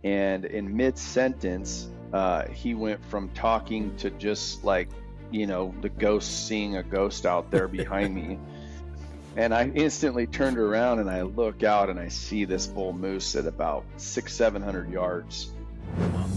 And in mid-sentence, he went from talking to just like, the ghost, seeing a ghost out there behind me. And I instantly turned around and I look out and I see this bull moose at about 700 yards.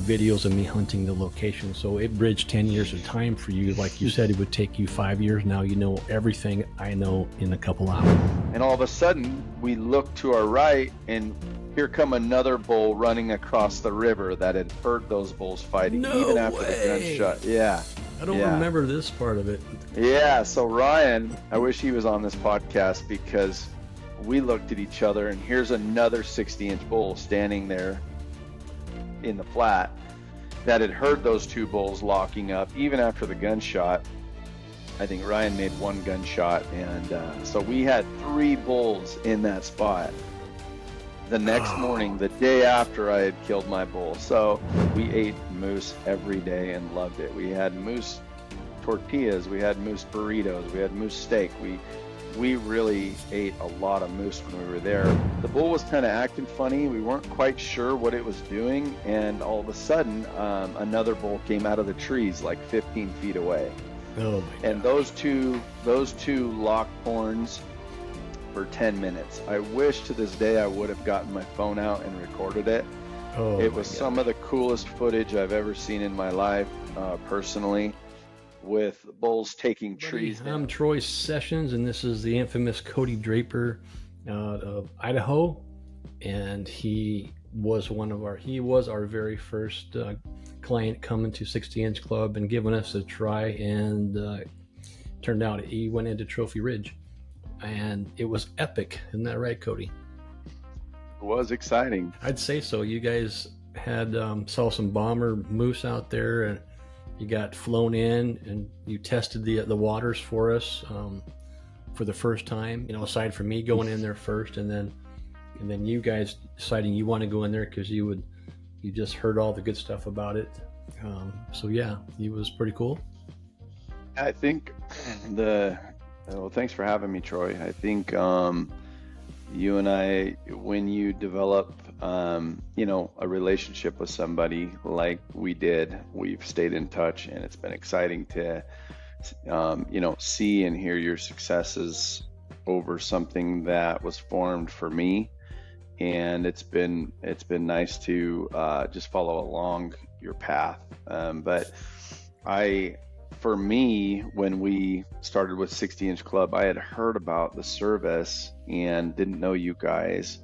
Videos of me hunting the location. So it bridged 10 years of time for you. Like you said, it would take you 5 years. Now you know everything I know in a couple hours. And all of a sudden, we look to our right and here come another bull running across the river that had heard those bulls fighting even after the gunshot. Yeah. I don't remember this part of it. Yeah, so Ryan, I wish he was on this podcast because we looked at each other and here's another 60-inch bull standing there in the flat that had heard those two bulls locking up even after the gunshot. I think Ryan made one gunshot, and so we had 3 bulls in that spot. The next morning, the day after I had killed my bull. So we ate moose every day and loved it. We had moose tortillas, we had moose burritos, we had moose steak. We really ate a lot of moose when we were there. The bull was kind of acting funny. We weren't quite sure what it was doing, and all of a sudden, another bull came out of the trees like 15 feet away. Oh my God. And those two locked horns for 10 minutes. I wish to this day I would have gotten my phone out and recorded it. It was some of the coolest footage I've ever seen in my life, personally, with bulls taking trees down. I'm Troy Sessions, and this is the infamous Cody Draper of Idaho, and he was our very first client coming to 60-inch Club and giving us a try, and turned out he went into Trophy Ridge, and it was epic. Isn't that right, Cody? It was exciting. I'd say so. You guys had saw some bomber moose out there, and you got flown in and you tested the waters for us for the first time, aside from me going in there first, and then you guys deciding you want to go in there because you just heard all the good stuff about it. So yeah, it was pretty cool. I think thanks for having me, Troy. I think you and I, when you develop a relationship with somebody like we did, we've stayed in touch, and it's been exciting to see and hear your successes over something that was formed for me. And it's been nice to just follow along your path. But for me, when we started with 60-inch Club, I had heard about the service and didn't know you guys.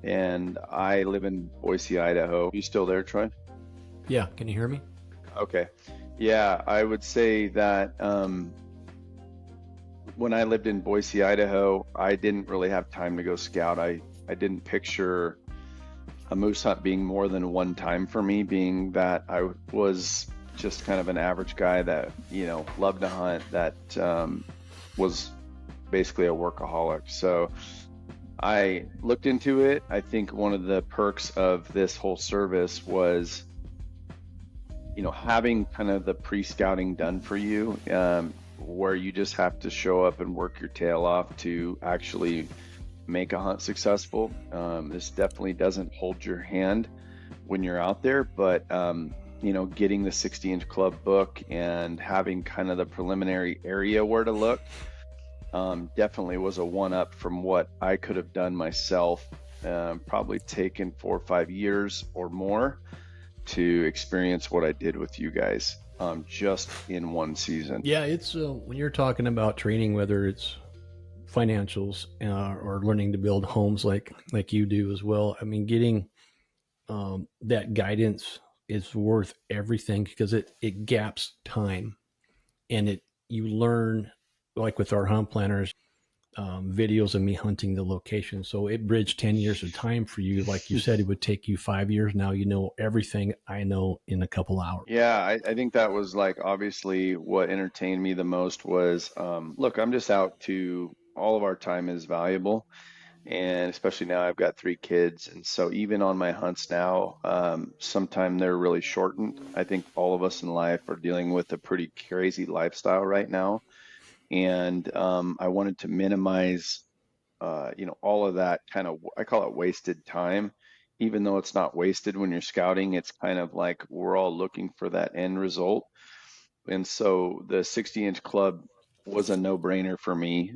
And I live in Boise, Idaho. You still there, Troy? Yeah, can you hear me? Okay. Yeah, I would say that when I lived in Boise, Idaho, I didn't really have time to go scout. I didn't picture a moose hunt being more than one time for me, being that I was just kind of an average guy that, loved to hunt, that was basically a workaholic. So I looked into it. I think one of the perks of this whole service was, having kind of the pre-scouting done for you, where you just have to show up and work your tail off to actually make a hunt successful. This definitely doesn't hold your hand when you're out there, but getting the 60-inch Club book and having kind of the preliminary area where to look definitely was a one-up from what I could have done myself. Probably taken 4 or 5 years or more to experience what I did with you guys just in one season. Yeah, it's when you're talking about training, whether it's financials or learning to build homes like you do as well. I mean, getting that guidance is worth everything because it gaps time, and you learn, like with our hunt planners, videos of me hunting the location. So it bridged 10 years of time for you. Like you said, it would take you 5 years. Now you know everything I know in a couple hours. Yeah, I think that was obviously what entertained me the most was, look, I'm just out to, all of our time is valuable. And especially now I've got 3 kids. And so even on my hunts now, sometimes they're really shortened. I think all of us in life are dealing with a pretty crazy lifestyle right now. And I wanted to minimize, all of that kind of, I call it wasted time, even though it's not wasted when you're scouting, it's kind of like we're all looking for that end result. And so the 60-inch club was a no-brainer for me.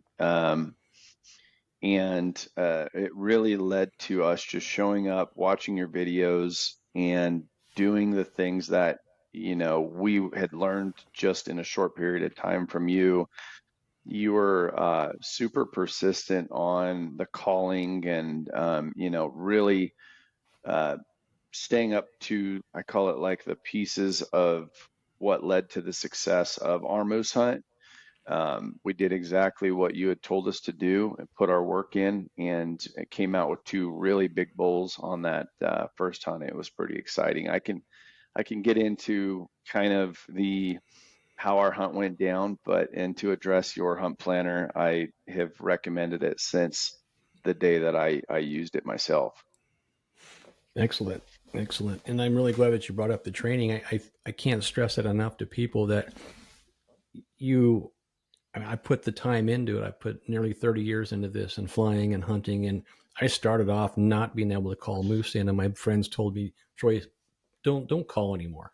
And it really led to us just showing up, watching your videos, and doing the things that, we had learned just in a short period of time from you. You were super persistent on the calling and, really uh, staying up to, I call it like the pieces of what led to the success of our moose hunt. We did exactly what you had told us to do and put our work in, and it came out with two really big bulls on that first hunt. It was pretty exciting. I can get into kind of the how our hunt went down, and to address your hunt planner, I have recommended it since the day that I used it myself. Excellent. Excellent. And I'm really glad that you brought up the training. I can't stress it enough to people that you, I put the time into it. I put nearly 30 years into this and flying and hunting. And I started off not being able to call moose in. And my friends told me, Troy, don't call anymore.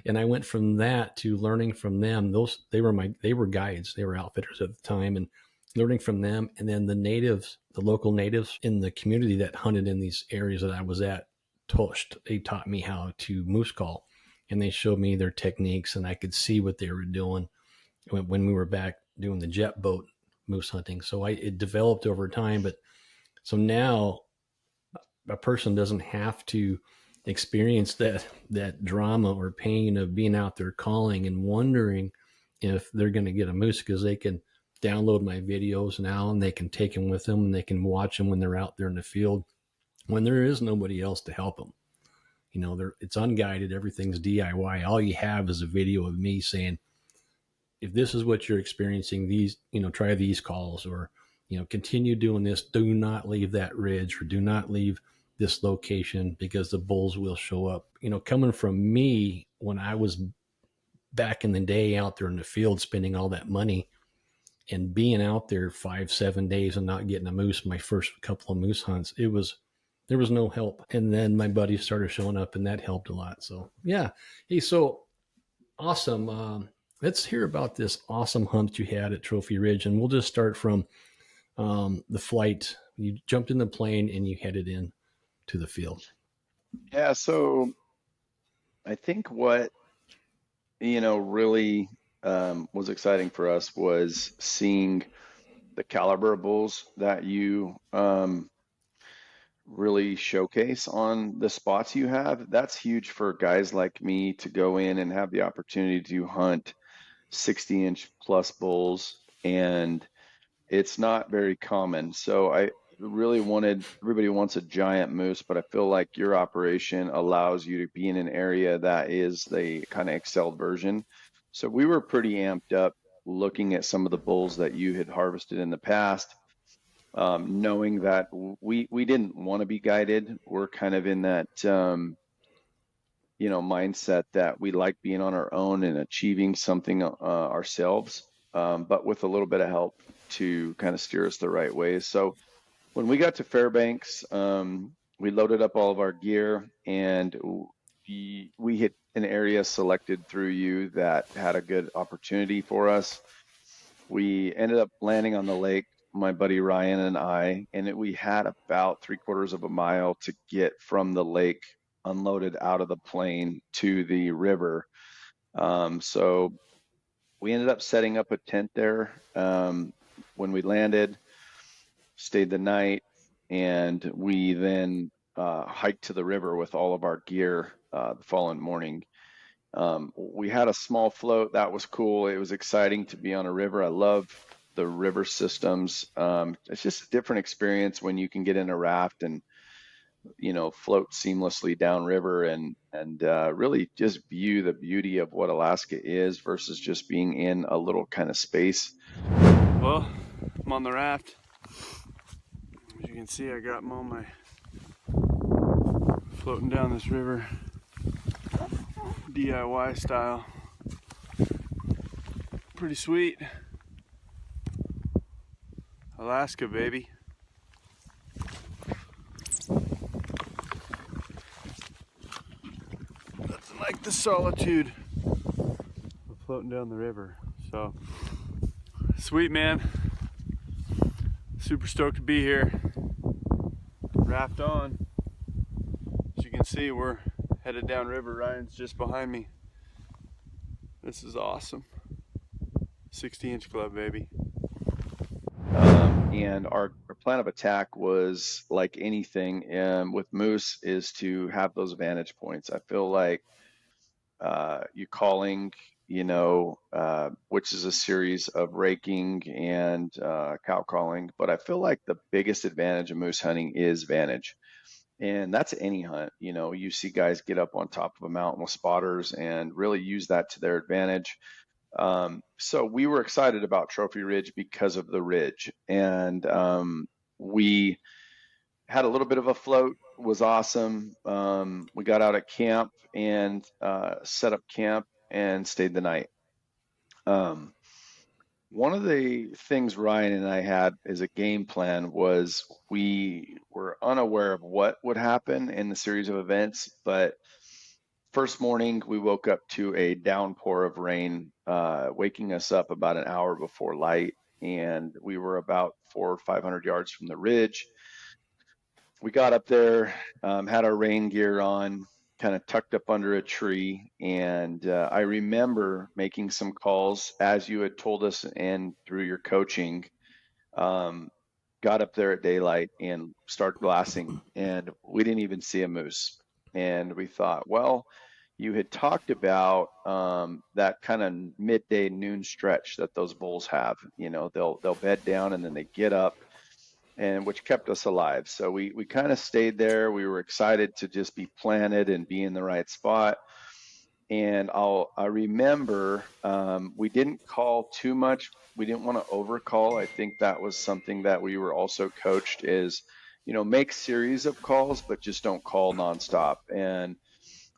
And I went from that to learning from them. They were guides, they were outfitters at the time, and learning from them. And then the local natives in the community that hunted in these areas that I was at, they taught me how to moose call, and they showed me their techniques, and I could see what they were doing when we were back doing the jet boat moose hunting. So it developed over time. But so now a person doesn't have to experience that drama or pain of being out there calling and wondering if they're going to get a moose, because they can download my videos now and they can take them with them and they can watch them when they're out there in the field when there is nobody else to help them. It's unguided, everything's DIY. All you have is a video of me saying, if this is what you're experiencing, try these calls, or continue doing this. Do not leave that ridge, or do not leave this location, because the bulls will show up. Coming from me, when I was back in the day out there in the field spending all that money and being out there 5-7 days and not getting a moose, my first couple of moose hunts, there was no help. And then my buddies started showing up, and that helped a lot. So yeah. Hey, so awesome. Let's hear about this awesome hunt you had at Trophy Ridge, and we'll just start from the flight. You jumped in the plane and you headed in to the field. Yeah, so I think what really was exciting for us was seeing the caliber of bulls that you really showcase on the spots you have. That's huge for guys like me to go in and have the opportunity to hunt 60-inch plus bulls, and it's not very common. So I really everybody wants a giant moose, but I feel like your operation allows you to be in an area that is the kind of excelled version. So we were pretty amped up looking at some of the bulls that you had harvested in the past, knowing that we didn't want to be guided. We're kind of in that mindset that we like being on our own and achieving something ourselves, but with a little bit of help to kind of steer us the right way. So when we got to Fairbanks, we loaded up all of our gear, and we hit an area selected through you that had a good opportunity for us. We ended up landing on the lake, my buddy Ryan and I, and we had about 3/4 of a mile to get from the lake unloaded out of the plane to the river. So we ended up setting up a tent there when we landed, stayed the night, and we then hiked to the river with all of our gear the following morning. We had a small float. That was cool. It was exciting to be on a river. I love the river systems. It's just a different experience when you can get in a raft and float seamlessly downriver and really just view the beauty of what Alaska is versus just being in a little kind of space. Well, I'm on the raft. As you can see, I got them on my floating down this river DIY style. Pretty sweet. Alaska, baby. like the solitude of floating down the river. So sweet, man. Super stoked to be here. Raft on. As you can see, we're headed down river. Ryan's just behind me. This is awesome. 60-inch club, baby. And our plan of attack was like anything with moose is to have those vantage points. I feel like you calling, which is a series of raking and cow calling, but I feel like the biggest advantage of moose hunting is vantage. And that's any hunt. You see guys get up on top of a mountain with spotters and really use that to their advantage. So we were excited about Trophy Ridge because of the ridge, and we had a little bit of a float. Was awesome. We got out at camp and set up camp and stayed the night. One of the things Ryan and I had as a game plan was we were unaware of what would happen in the series of events, but first morning we woke up to a downpour of rain, waking us up about an hour before light, and we were about 400 or 500 yards from the ridge. We got up there, had our rain gear on, kind of tucked up under a tree, and I remember making some calls as you had told us and through your coaching. Got up there at daylight and started glassing, and we didn't even see a moose. And we thought, well, you had talked about that kind of midday noon stretch that those bulls have. They'll bed down and then they get up, and which kept us alive. So we kind of stayed there. We were excited to just be planted and be in the right spot. And I remember we didn't call too much. We didn't want to overcall. I think that was something that we were also coached is, make series of calls, but just don't call nonstop. And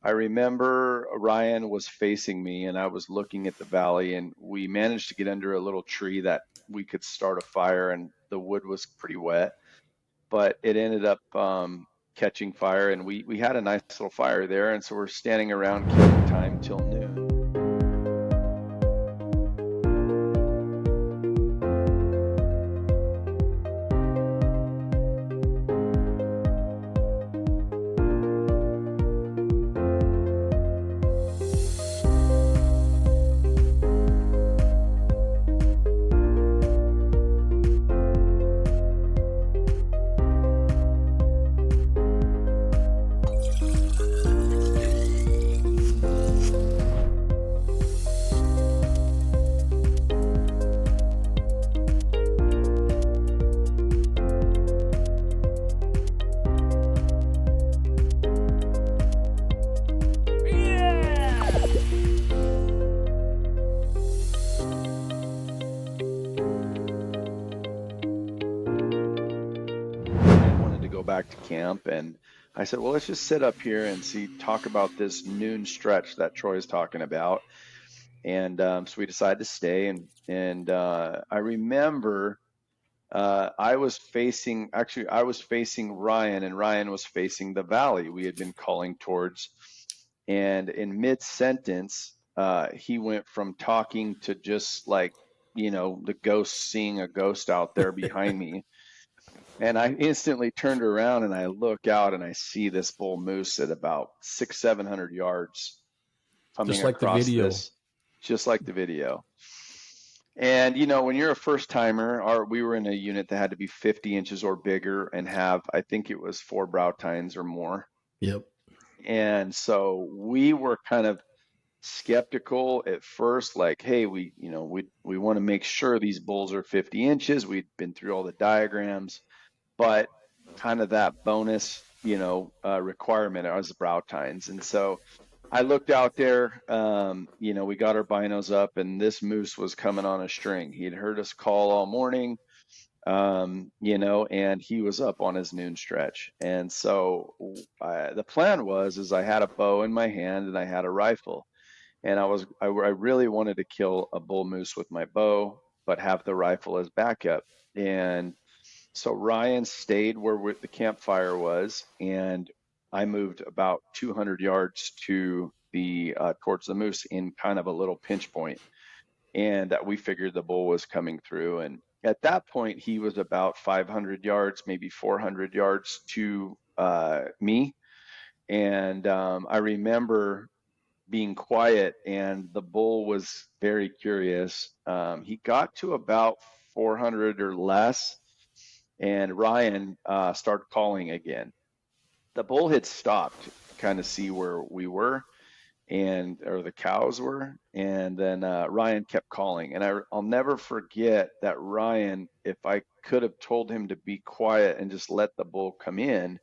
I remember Ryan was facing me and I was looking at the valley, and we managed to get under a little tree that we could start a fire, and the wood was pretty wet, but it ended up catching fire, and we had a nice little fire there. And so we're standing around killing time till noon. Back to camp, and I said, well, let's just sit up here and talk about this noon stretch that Troy's talking about. And so we decided to stay, and I remember I was facing Ryan, and Ryan was facing the valley we had been calling towards. And in mid-sentence, he went from talking to just like, the ghost, seeing a ghost out there behind me. And I instantly turned around and I look out and I see this bull moose at about 600-700 yards coming just like across the video. Just like the video. And, when you're a first timer, we were in a unit that had to be 50 inches or bigger and have, I think it was 4 brow tines or more. Yep. And so we were kind of skeptical at first, like, hey, we want to make sure these bulls are 50 inches. We'd been through all the diagrams, but kind of that bonus, requirement as brow tines. And so I looked out there, we got our binos up, and this moose was coming on a string. He had heard us call all morning, and he was up on his noon stretch. And so the plan is I had a bow in my hand and I had a rifle, and I really wanted to kill a bull moose with my bow, but have the rifle as backup. And so Ryan stayed where the campfire was, and I moved about 200 yards to towards the moose in kind of a little pinch point, and that we figured the bull was coming through. And at that point, he was about 500 yards, maybe 400 yards to me. And I remember being quiet, and the bull was very curious. He got to about 400 or less, and Ryan started calling again. The bull had stopped to kind of see where we were, or the cows were, and then Ryan kept calling. And I'll never forget that Ryan, if I could have told him to be quiet and just let the bull come in,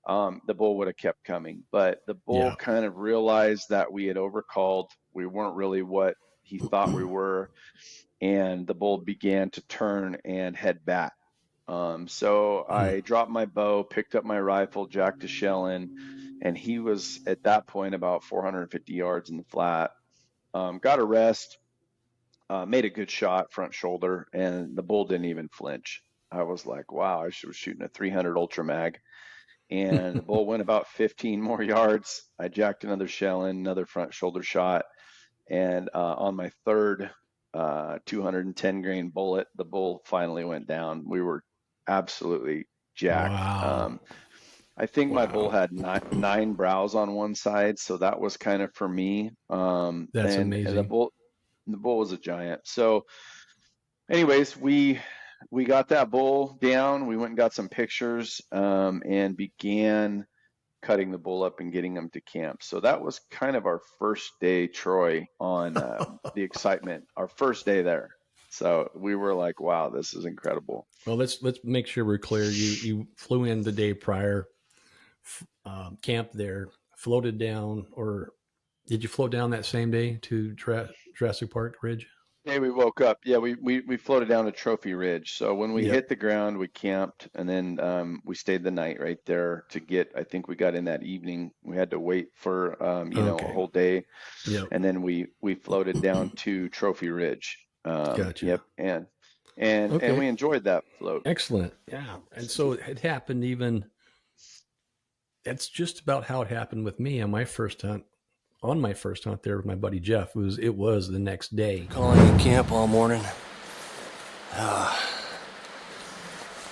the bull would have kept coming. But the bull kind of realized that we had overcalled. We weren't really what he thought we were, and the bull began to turn and head back. So I dropped my bow, picked up my rifle, jacked a shell in, and he was at that point about 450 yards in the flat. Got a rest, made a good shot, front shoulder, and the bull didn't even flinch. I was like, wow, I was shooting a 300 Ultra Mag. And the bull went about 15 more yards. I jacked another shell in, another front shoulder shot. And on my third 210 grain bullet, the bull finally went down. We were absolutely jacked. Wow. I think my bull had nine brows on one side, so that was kind of for me. That's amazing. And the bull was a giant. So anyways, we got that bull down. We went and got some pictures, and began cutting the bull up and getting him to camp. So that was kind of our first day, Troy, on the excitement, our first day there. So we were like, wow, this is incredible. Well, let's make sure we're clear. You flew in the day prior, camped there, floated down, or did you float down that same day to Jurassic Park Ridge? Hey, we woke up. Yeah, we floated down to Trophy Ridge. So when we hit the ground, we camped, and then we stayed the night right there to get. I think we got in that evening. We had to wait for a whole day, and then we floated down to Trophy Ridge. Gotcha. Yep, and we enjoyed that float. Excellent. Yeah, and so it happened even. That's just about how it happened with me on my first hunt. On my first hunt there with my buddy Jeff, it was the next day. Calling in camp all morning.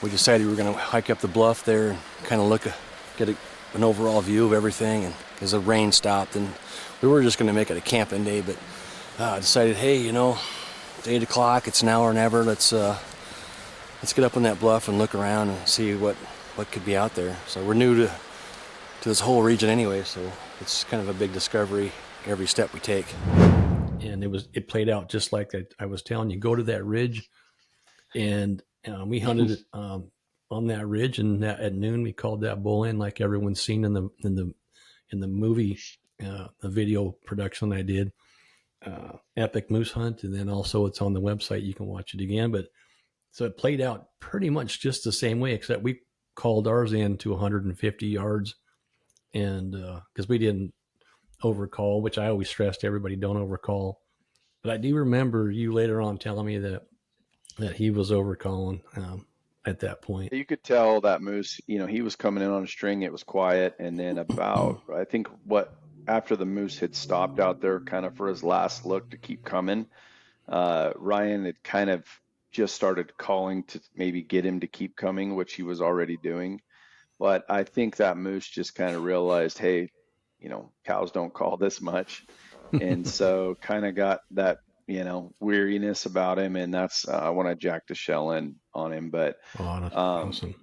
We decided we were going to hike up the bluff there and kind of get an overall view of everything. And as the rain stopped, and we were just going to make it a camping day, but I decided, hey, it's 8 o'clock. It's now or never. Let's get up on that bluff and look around and see what could be out there. So we're new to this whole region anyway, so it's kind of a big discovery every step we take. And it played out just like I was telling you. Go to that ridge, and we hunted it on that ridge. And at noon, we called that bull in, like everyone's seen in the movie, the video production I did, Epic Moose Hunt, and then also it's on the website. You can watch it again. But so it played out pretty much just the same way, except we called ours in to 150 yards. And because we didn't overcall, which I always stress to everybody, don't overcall. But I do remember you later on telling me that he was overcalling at that point. You could tell that moose, he was coming in on a string. It was quiet. And then I think after the moose had stopped out there kind of for his last look to keep coming, Ryan had kind of just started calling to maybe get him to keep coming, which he was already doing. But I think that moose just kind of realized, hey, cows don't call this much. And so kind of got that, weariness about him. And that's when I jacked a shell in on him. But awesome.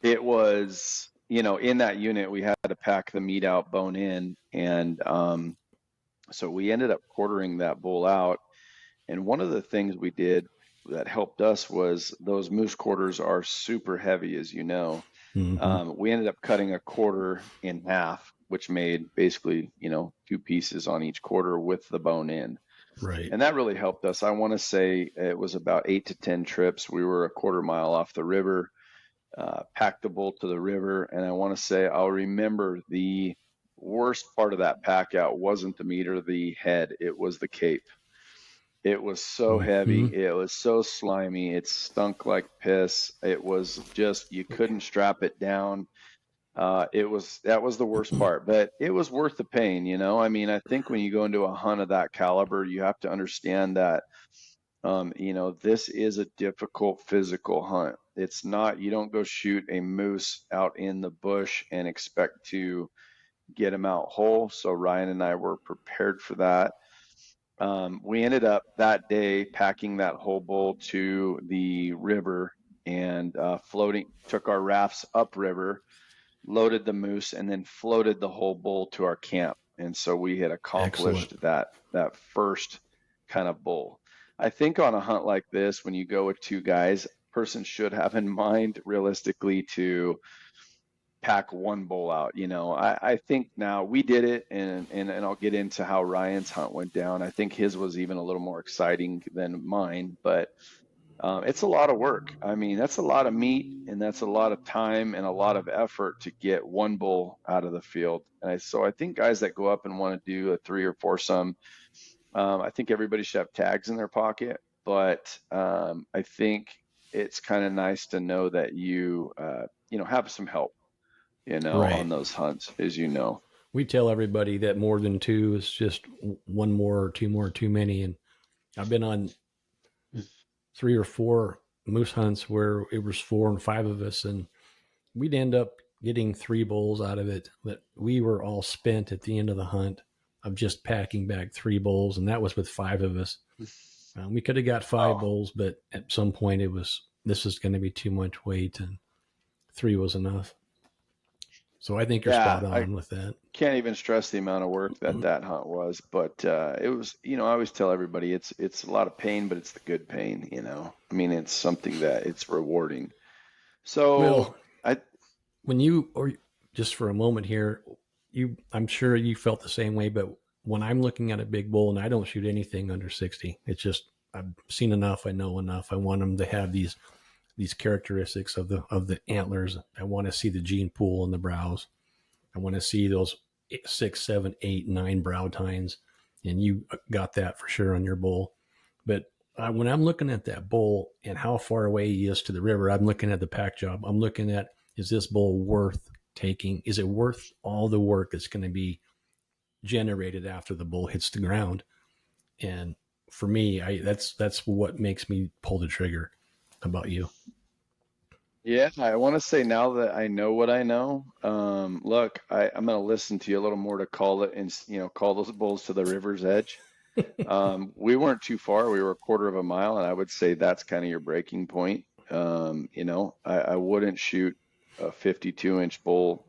It was, in that unit, we had to pack the meat out, bone in. And so we ended up quartering that bull out. And one of the things we did that helped us was those moose quarters are super heavy, as you know. Mm-hmm. We ended up cutting a quarter in half, which made basically, 2 pieces on each quarter with the bone in. Right. And that really helped us. I want to say it was about 8 to 10 trips. We were a quarter mile off the river, packed the bull to the river. And I want to say I'll remember the worst part of that pack out wasn't the meat or the head. It was the cape. It was so heavy. It was so slimy. It stunk like piss. It was just, you couldn't strap it down. That was the worst part, but it was worth the pain, you know. I mean, I think when you go into a hunt of that caliber, you have to understand that, you know, this is a difficult physical hunt. It's not, you don't go shoot a moose out in the bush and expect to get him out whole. So Ryan and I were prepared for that. We ended up that day packing that whole bull to the river and floating, took our rafts upriver, loaded the moose, and then floated the whole bull to our camp. And so we had accomplished Excellent. that first kind of bull. I think on a hunt like this, when you go with two guys, person should have in mind realistically to pack one bull out. You know, I think now we did it, and I'll get into how Ryan's hunt went down. I think his was even a little more exciting than mine, but it's a lot of work. I mean, that's a lot of meat, and that's a lot of time and a lot of effort to get one bull out of the field. So I think guys that go up and want to do a 3 or 4 some, I think everybody should have tags in their pocket. But I think it's kind of nice to know that you know, have some help, you know, on Right. those hunts, as you know. We tell everybody that more than two is just one more or two more too many. And I've been on 3 or 4 moose hunts where it was 4 and 5 of us, and we'd end up getting 3 bulls out of it. But we were all spent at the end of the hunt of just packing back 3 bulls, and that was with 5 of us. We could have got 5 Oh, bulls, but at some point this is going to be too much weight, and 3 was enough. So I think you're yeah, spot I on with that. can't even stress the amount of work that that hunt was, but it was, you know, I always tell everybody it's a lot of pain, but it's the good pain, you know. I mean, it's something that it's rewarding. So Well, I, when you, or just for a moment here, I'm sure you felt the same way, but when I'm looking at a big bull, and I don't shoot anything under 60, it's just, I've seen enough, I know enough. I want them to have these characteristics of the antlers. I want to see the gene pool in the brows. I want to see those 6, 7, 8, 9 brow tines, and you got that for sure on your bull. But when I'm looking at that bull and how far away he is to the river, I'm looking at the pack job. I'm looking at, is this bull worth taking? Is it worth all the work that's going to be generated after the bull hits the ground? And for me, that's what makes me pull the trigger. How about you? yeah, I want to say now that I know what I know, look, I'm going to listen to you a little more to call it and, you know, call those bulls to the river's edge. We weren't too far. We were a quarter of a mile, and I would say that's kind of your breaking point. You know, I wouldn't shoot a 52-inch bull,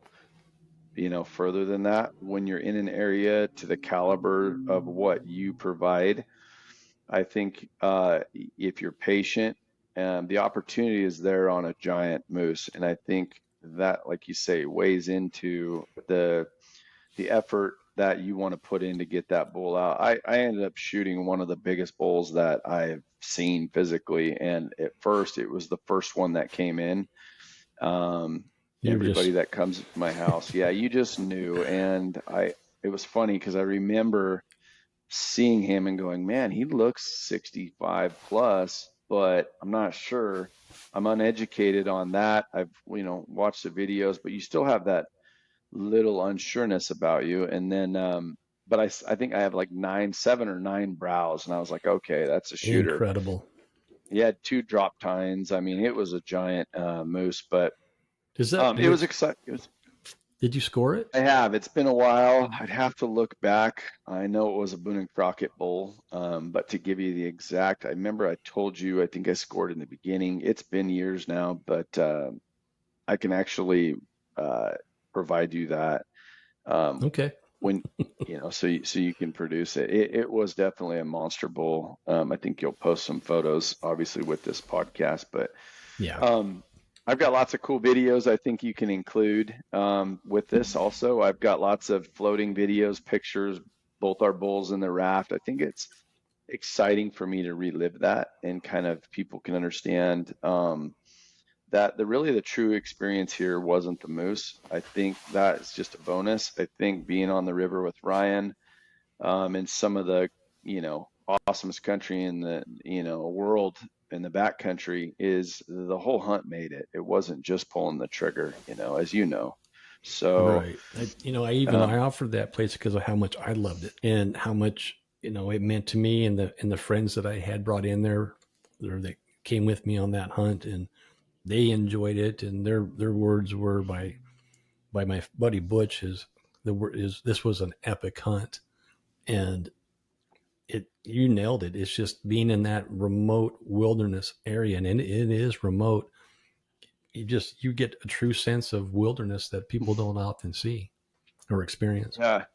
you know, further than that when you're in an area to the caliber of what you provide. I think if you're patient, the opportunity is there on a giant moose, and I think that, like you say, weighs into the effort that you want to put in to get that bull out. I ended up shooting one of the biggest bulls that I've seen physically, and at first it was the first one that came in. Um, You Everybody just that comes to my house, yeah, you just knew, and it was funny because I remember seeing him and going, man, he looks 65 plus, but I'm not sure. I'm uneducated on that. I've, you know, watched the videos, but you still have that little unsureness about you. And then, but I think I have like 7 or 9 brows, and I was like, okay, that's a shooter. incredible. He had 2 drop tines. I mean, it was a giant moose, but Does that it was which exciting. It was, did you score it? I have. It's been a while. I'd have to look back. I know it was a Boone and Crockett bull, but to give you the exact, I remember I told you, I think I scored in the beginning. It's been years now, but I can actually uh, provide you that um, Okay. when, you know, so you can produce it. It was definitely a monster bull. I think you'll post some photos, obviously, with this podcast, but Yeah. um, I've got lots of cool videos I think you can include with this also. I've got lots of floating videos, pictures, both our bulls and the raft. I think it's exciting for me to relive that, and kind of people can understand that the true experience here wasn't the moose. I think that's just a bonus. I think being on the river with Ryan in some of the, you know, awesomest country in the, you know, world, in the backcountry, is the whole hunt made it. It wasn't just pulling the trigger, you know, as you know. So, right. I offered that place because of how much I loved it and how much, it meant to me and the friends that I had brought in there or that came with me on that hunt, and they enjoyed it. And their words were by my buddy Butch the word is this was an epic hunt. And you nailed it. It's just being in that remote wilderness area, and it is remote. You get a true sense of wilderness that people don't often see or experience. yeah,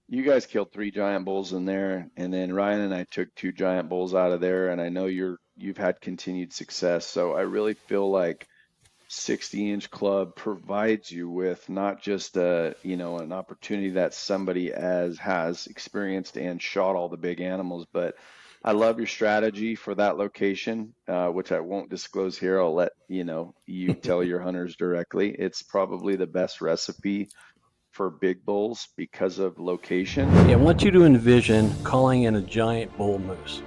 you guys killed 3 giant bulls in there, and then Ryan and I took 2 giant bulls out of there, and I know you've had continued success. So I really feel like 60-inch club provides you with not just an opportunity that somebody as has experienced and shot all the big animals, but I love your strategy for that location, which I won't disclose here. I'll let you tell your hunters directly. It's probably the best recipe for big bulls because of location. Yeah, I want you to envision calling in a giant bull moose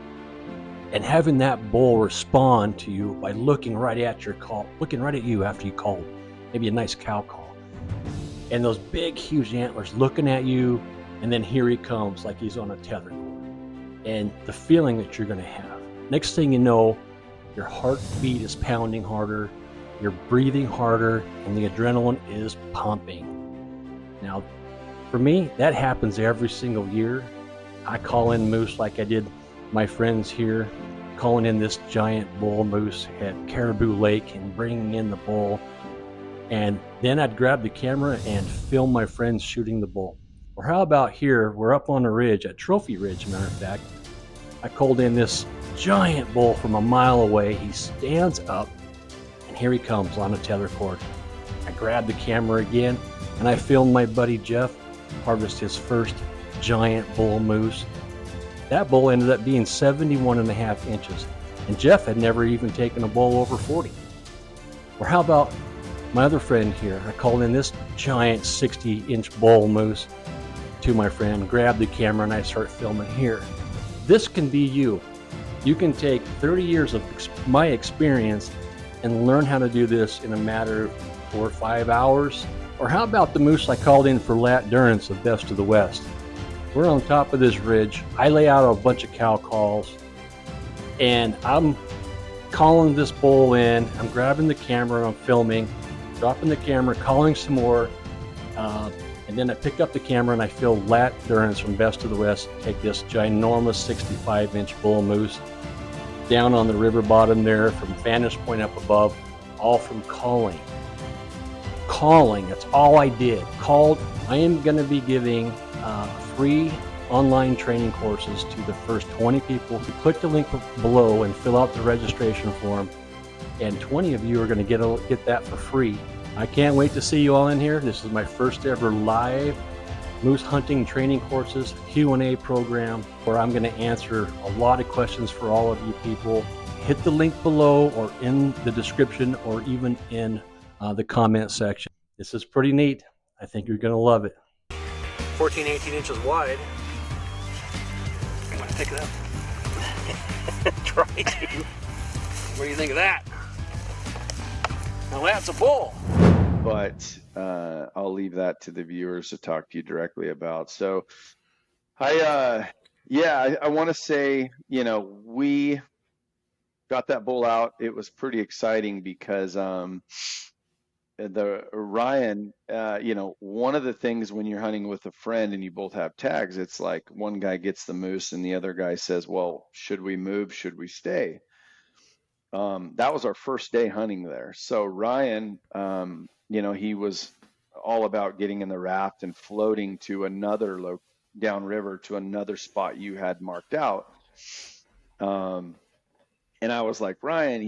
and having that bull respond to you by looking right at you after you called, maybe a nice cow call. And those big, huge antlers looking at you, and then here he comes like he's on a tether cord. And the feeling that you're going to have. Next thing you know, your heartbeat is pounding harder, you're breathing harder, and the adrenaline is pumping. Now, for me, that happens every single year. I call in moose like I did my friends here, calling in this giant bull moose at Caribou Lake and bringing in the bull. And then I'd grab the camera and film my friends shooting the bull. Or how about here, we're up on a ridge, at Trophy Ridge, matter of fact. I called in this giant bull from a mile away. He stands up, and here he comes on a tether cord. I grab the camera again, and I filmed my buddy Jeff harvest his first giant bull moose. That bull ended up being 71.5 inches, and Jeff had never even taken a bull over 40. Or how about my other friend here? I called in this giant 60-inch bull moose to my friend, grabbed the camera, and I start filming here. This can be you. You can take 30 years of my experience and learn how to do this in a matter of 4 or 5 hours. Or how about the moose I called in for lat durance of Best of the West? We're on top of this ridge. I lay out a bunch of cow calls, and I'm calling this bull in. I'm grabbing the camera, I'm filming, dropping the camera, calling some more, and then I pick up the camera and I film lat durance from Best of the West. Take this ginormous 65-inch bull moose down on the river bottom there from vantage point up above, all from calling. That's all I did. Called. I am going to be giving free online training courses to the first 20 people who click the link below and fill out the registration form, and 20 of you are going to get that for free. I can't wait to see you all in here. This is my first ever live moose hunting training courses Q&A program where I'm going to answer a lot of questions for all of you people. Hit the link below or in the description or even in the comment section. This is pretty neat. I think you're going to love it. 14, 18 inches wide. I'm going to pick it up. Try to. What do you think of that? Now that's a bull. But I'll leave that to the viewers to talk to you directly about. So I want to say, we got that bull out. It was pretty exciting because the Ryan, one of the things when you're hunting with a friend and you both have tags, it's like one guy gets the moose and the other guy says, well, should we move? Should we stay? That was our first day hunting there. So Ryan, he was all about getting in the raft and floating to another downriver to another spot you had marked out. And I was like, Ryan,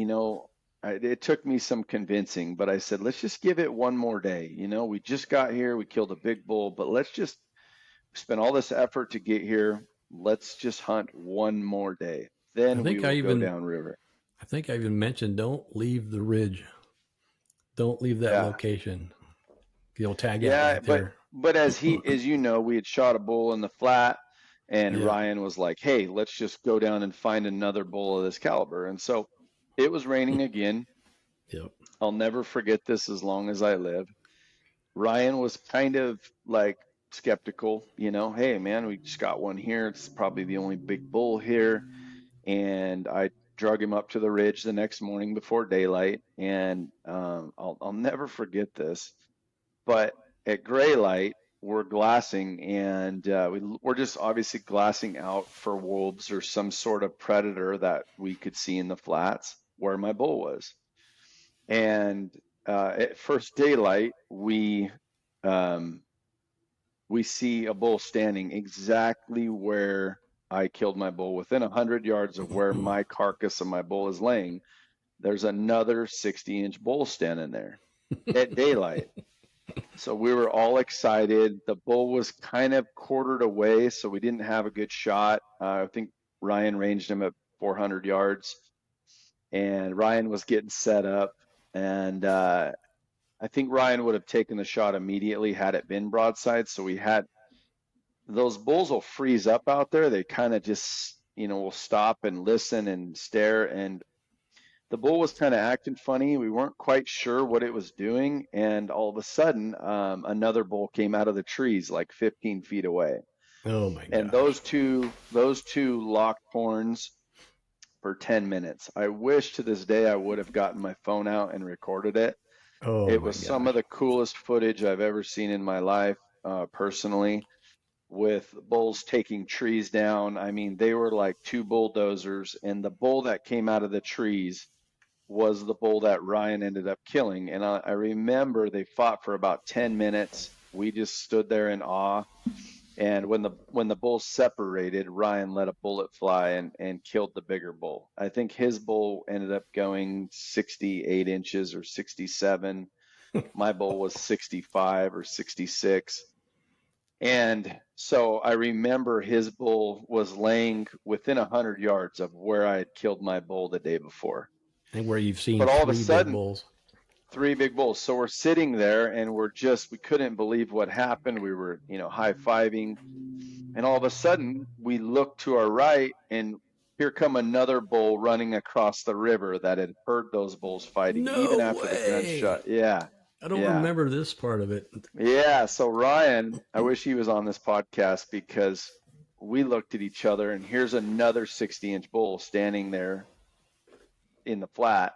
it took me some convincing, but I said, let's just give it one more day. We just got here, we killed a big bull, but let's just spend all this effort to get here. Let's just hunt one more day. Then we will go downriver. I think I even mentioned, don't leave the ridge. Don't leave that location. You'll tag out right there. But as we had shot a bull in the flat, and Ryan was like, hey, let's just go down and find another bull of this caliber. And so it was raining again. Yep. I'll never forget this as long as I live. Ryan was kind of like skeptical, hey man, we just got one here. It's probably the only big bull here. And I drug him up to the ridge the next morning before daylight. And I'll never forget this. But at gray light, we're glassing, and we're just obviously glassing out for wolves or some sort of predator that we could see in the flats where my bull was. And at first daylight, we see a bull standing exactly where I killed my bull, within 100 yards of where my carcass of my bull is laying. There's another 60-inch bull standing there at daylight. So we were all excited. The bull was kind of quartered away, so we didn't have a good shot. I think Ryan ranged him at 400 yards, and Ryan was getting set up. And I think Ryan would have taken the shot immediately had it been broadside. So we had those bulls will freeze up out there. They kind of just, will stop and listen and stare. And the bull was kind of acting funny. We weren't quite sure what it was doing. And all of a sudden, another bull came out of the trees like 15 feet away. Oh my God. And those two locked horns for 10 minutes. I wish to this day I would have gotten my phone out and recorded it. Oh, it was some of the coolest footage I've ever seen in my life, personally, with bulls taking trees down. I mean, they were like two bulldozers, and the bull that came out of the trees was the bull that Ryan ended up killing. And I remember they fought for about 10 minutes. We just stood there in awe. And when the bulls separated, Ryan let a bullet fly and killed the bigger bull. I think his bull ended up going 68 inches or 67. My bull was 65 or 66. And so I remember his bull was laying within 100 yards of where I had killed my bull the day before. And where you've seen but all of a sudden, big bulls. 3 big bulls. So we're sitting there and we couldn't believe what happened. We were, high-fiving. And all of a sudden, we look to our right, and here come another bull running across the river that had heard those bulls fighting, even after the gunshot. Yeah. I don't remember this part of it. Yeah. So Ryan, I wish he was on this podcast, because we looked at each other, and here's another 60-inch bull standing there in the flat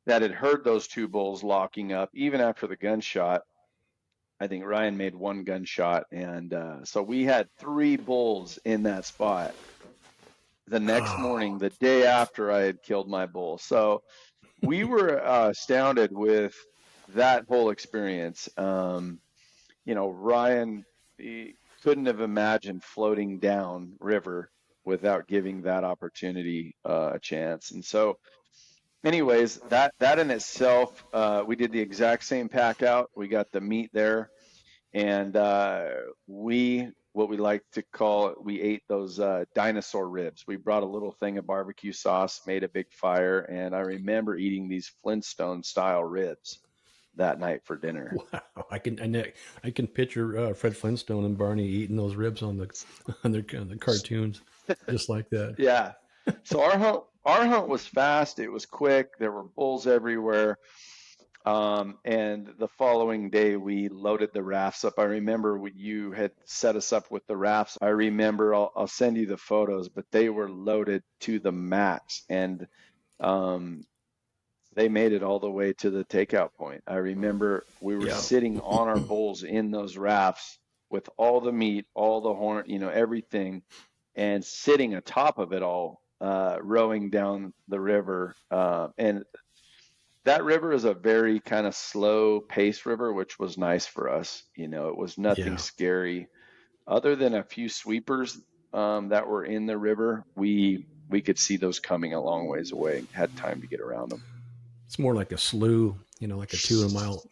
that had heard those 2 bulls locking up even after the gunshot. I think Ryan made 1 gunshot. And so we had 3 bulls in that spot the next morning, the day after I had killed my bull. So we were astounded with that whole experience. Ryan, he couldn't have imagined floating down river without giving that opportunity a chance. And so anyways, that in itself, we did the exact same pack out. We got the meat there, and what we like to call, we ate those dinosaur ribs. We brought a little thing of barbecue sauce, made a big fire, and I remember eating these Flintstone style ribs that night for dinner. Wow, I can picture Fred Flintstone and Barney eating those ribs on the cartoons, just like that. Yeah. So our hunt was fast. It was quick. There were bulls everywhere. And the following day, we loaded the rafts up. I remember you had set us up with the rafts. I remember, I'll send you the photos, but they were loaded to the max. And they made it all the way to the takeout point. I remember we were sitting on our bulls in those rafts with all the meat, all the horn, everything, and sitting atop of it all, rowing down the river. And that river is a very kind of slow pace river, which was nice for us. It was nothing scary other than a few sweepers that were in the river. We could see those coming a long ways away, had time to get around them. It's more like a slew, like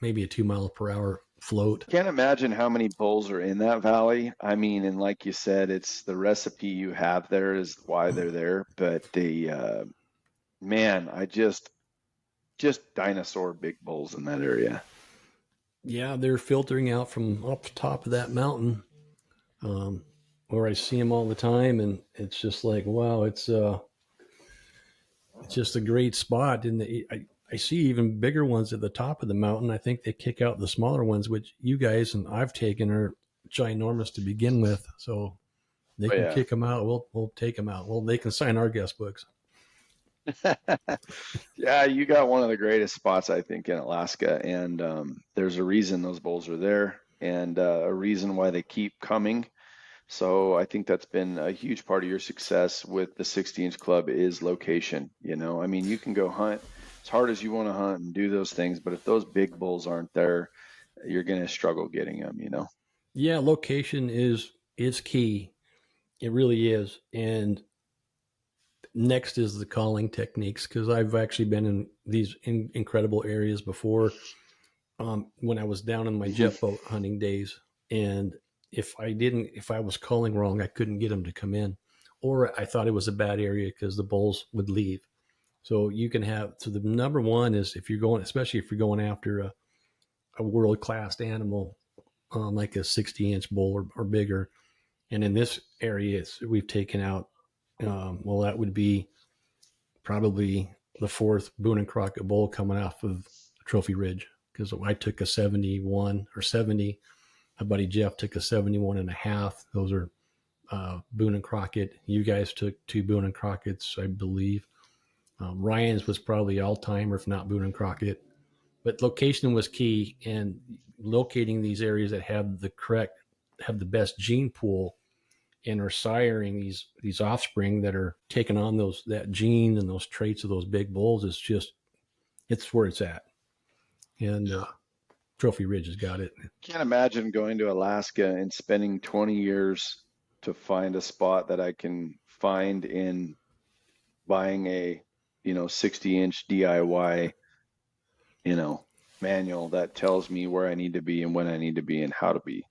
maybe a 2 mile per hour float. Can't imagine how many bulls are in that valley. I mean, and like you said, it's the recipe you have there is why they're there. But I just dinosaur big bulls in that area. Yeah, they're filtering out from up top of that mountain, where I see them all the time, and it's just like, wow, it's just a great spot. And I see even bigger ones at the top of the mountain. I think they kick out the smaller ones, which you guys and I've taken are ginormous to begin with. So they can kick them out. We'll take them out. Well, they can sign our guest books. Yeah, you got one of the greatest spots, I think, in Alaska. And there's a reason those bulls are there and a reason why they keep coming. So I think that's been a huge part of your success with the 60-inch club is location. I mean, you can go hunt as hard as you want to hunt and do those things, but if those big bulls aren't there, you're going to struggle getting them, Yeah, location is key. It really is. And next is the calling techniques, because I've actually been in these incredible areas before when I was down in my jet boat hunting days. And if I was calling wrong, I couldn't get them to come in, or I thought it was a bad area because the bulls would leave. So the number one is especially if you're going after a world-class animal, like a 60-inch bull or bigger. And in this area, we've taken out, that would be probably the fourth Boone and Crockett bull coming off of Trophy Ridge, because I took a 71 or 70. My buddy Jeff took a 71.5. Those are Boone and Crockett. You guys took 2 Boone and Crockett's, I believe. Ryan's was probably all-time, or if not Boone and Crockett. But location was key, and locating these areas that have the best gene pool and are siring these offspring that are taking on that gene and those traits of those big bulls it's where it's at. And Trophy Ridge has got it. Can't imagine going to Alaska and spending 20 years to find a spot that I can find in buying a 60-inch DIY manual that tells me where I need to be and when I need to be and how to be.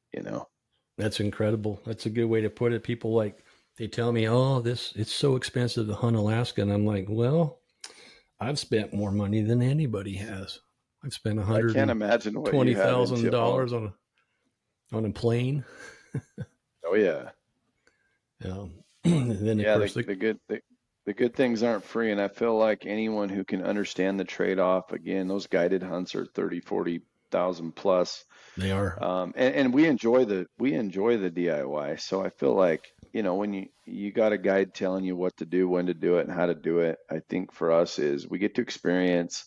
That's incredible. That's a good way to put it. People they tell me, oh, it's so expensive to hunt Alaska. And I'm like, well, I've spent more money than anybody has. I've spent $120,000 on a plane. Oh yeah. And then the good things aren't free. And I feel like anyone who can understand the trade-off, again, those guided hunts are 30, 40,000 plus. They are. And we enjoy the DIY. So I feel like, when you got a guide telling you what to do, when to do it, and how to do it, I think for us is we get to experience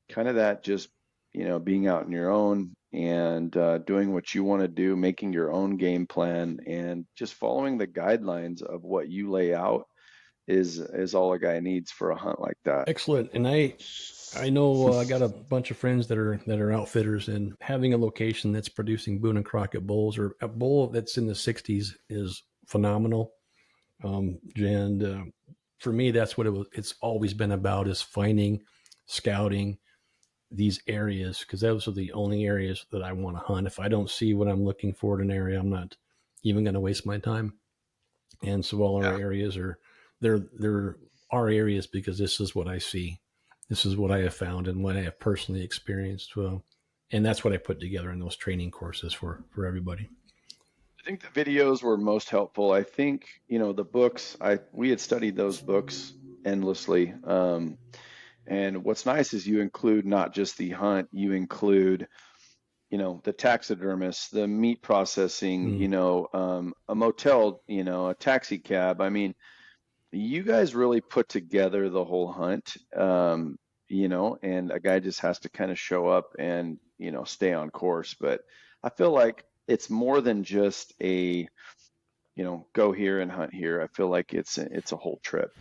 kind of that just, being out on your own and doing what you want to do, making your own game plan, and just following the guidelines of what you lay out is all a guy needs for a hunt like that. Excellent. And I know I got a bunch of friends that are outfitters, and having a location that's producing Boone and Crockett bulls, or a bull that's in the 60s, is phenomenal. And for me, that's what it's always been about, is finding, scouting these areas, because those are the only areas that I want to hunt. If I don't see what I'm looking for in an area, I'm not even going to waste my time. And so all our areas there are areas because this is what I see. This is what I have found and what I have personally experienced. And that's what I put together in those training courses for everybody. I think the videos were most helpful. I think, the books, we had studied those books endlessly. And what's nice is you include not just the hunt, you include, the taxidermist, the meat processing, a motel, a taxi cab. I mean, you guys really put together the whole hunt, and a guy just has to kind of show up and, stay on course. But I feel like it's more than just a, go here and hunt here. I feel like it's a whole trip.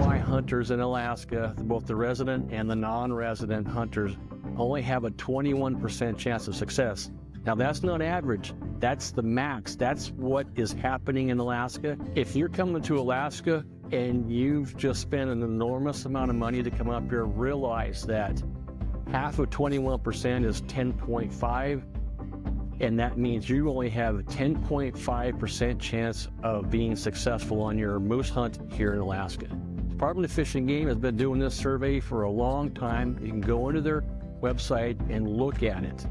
Why hunters in Alaska, both the resident and the non-resident hunters, only have a 21% chance of success. Now, that's not average. That's the max. That's what is happening in Alaska. If you're coming to Alaska and you've just spent an enormous amount of money to come up here, realize that half of 21% is 10.5, and that means you only have a 10.5% chance of being successful on your moose hunt here in Alaska. Department of Fish and Game has been doing this survey for a long time. You can go into their website and look at it.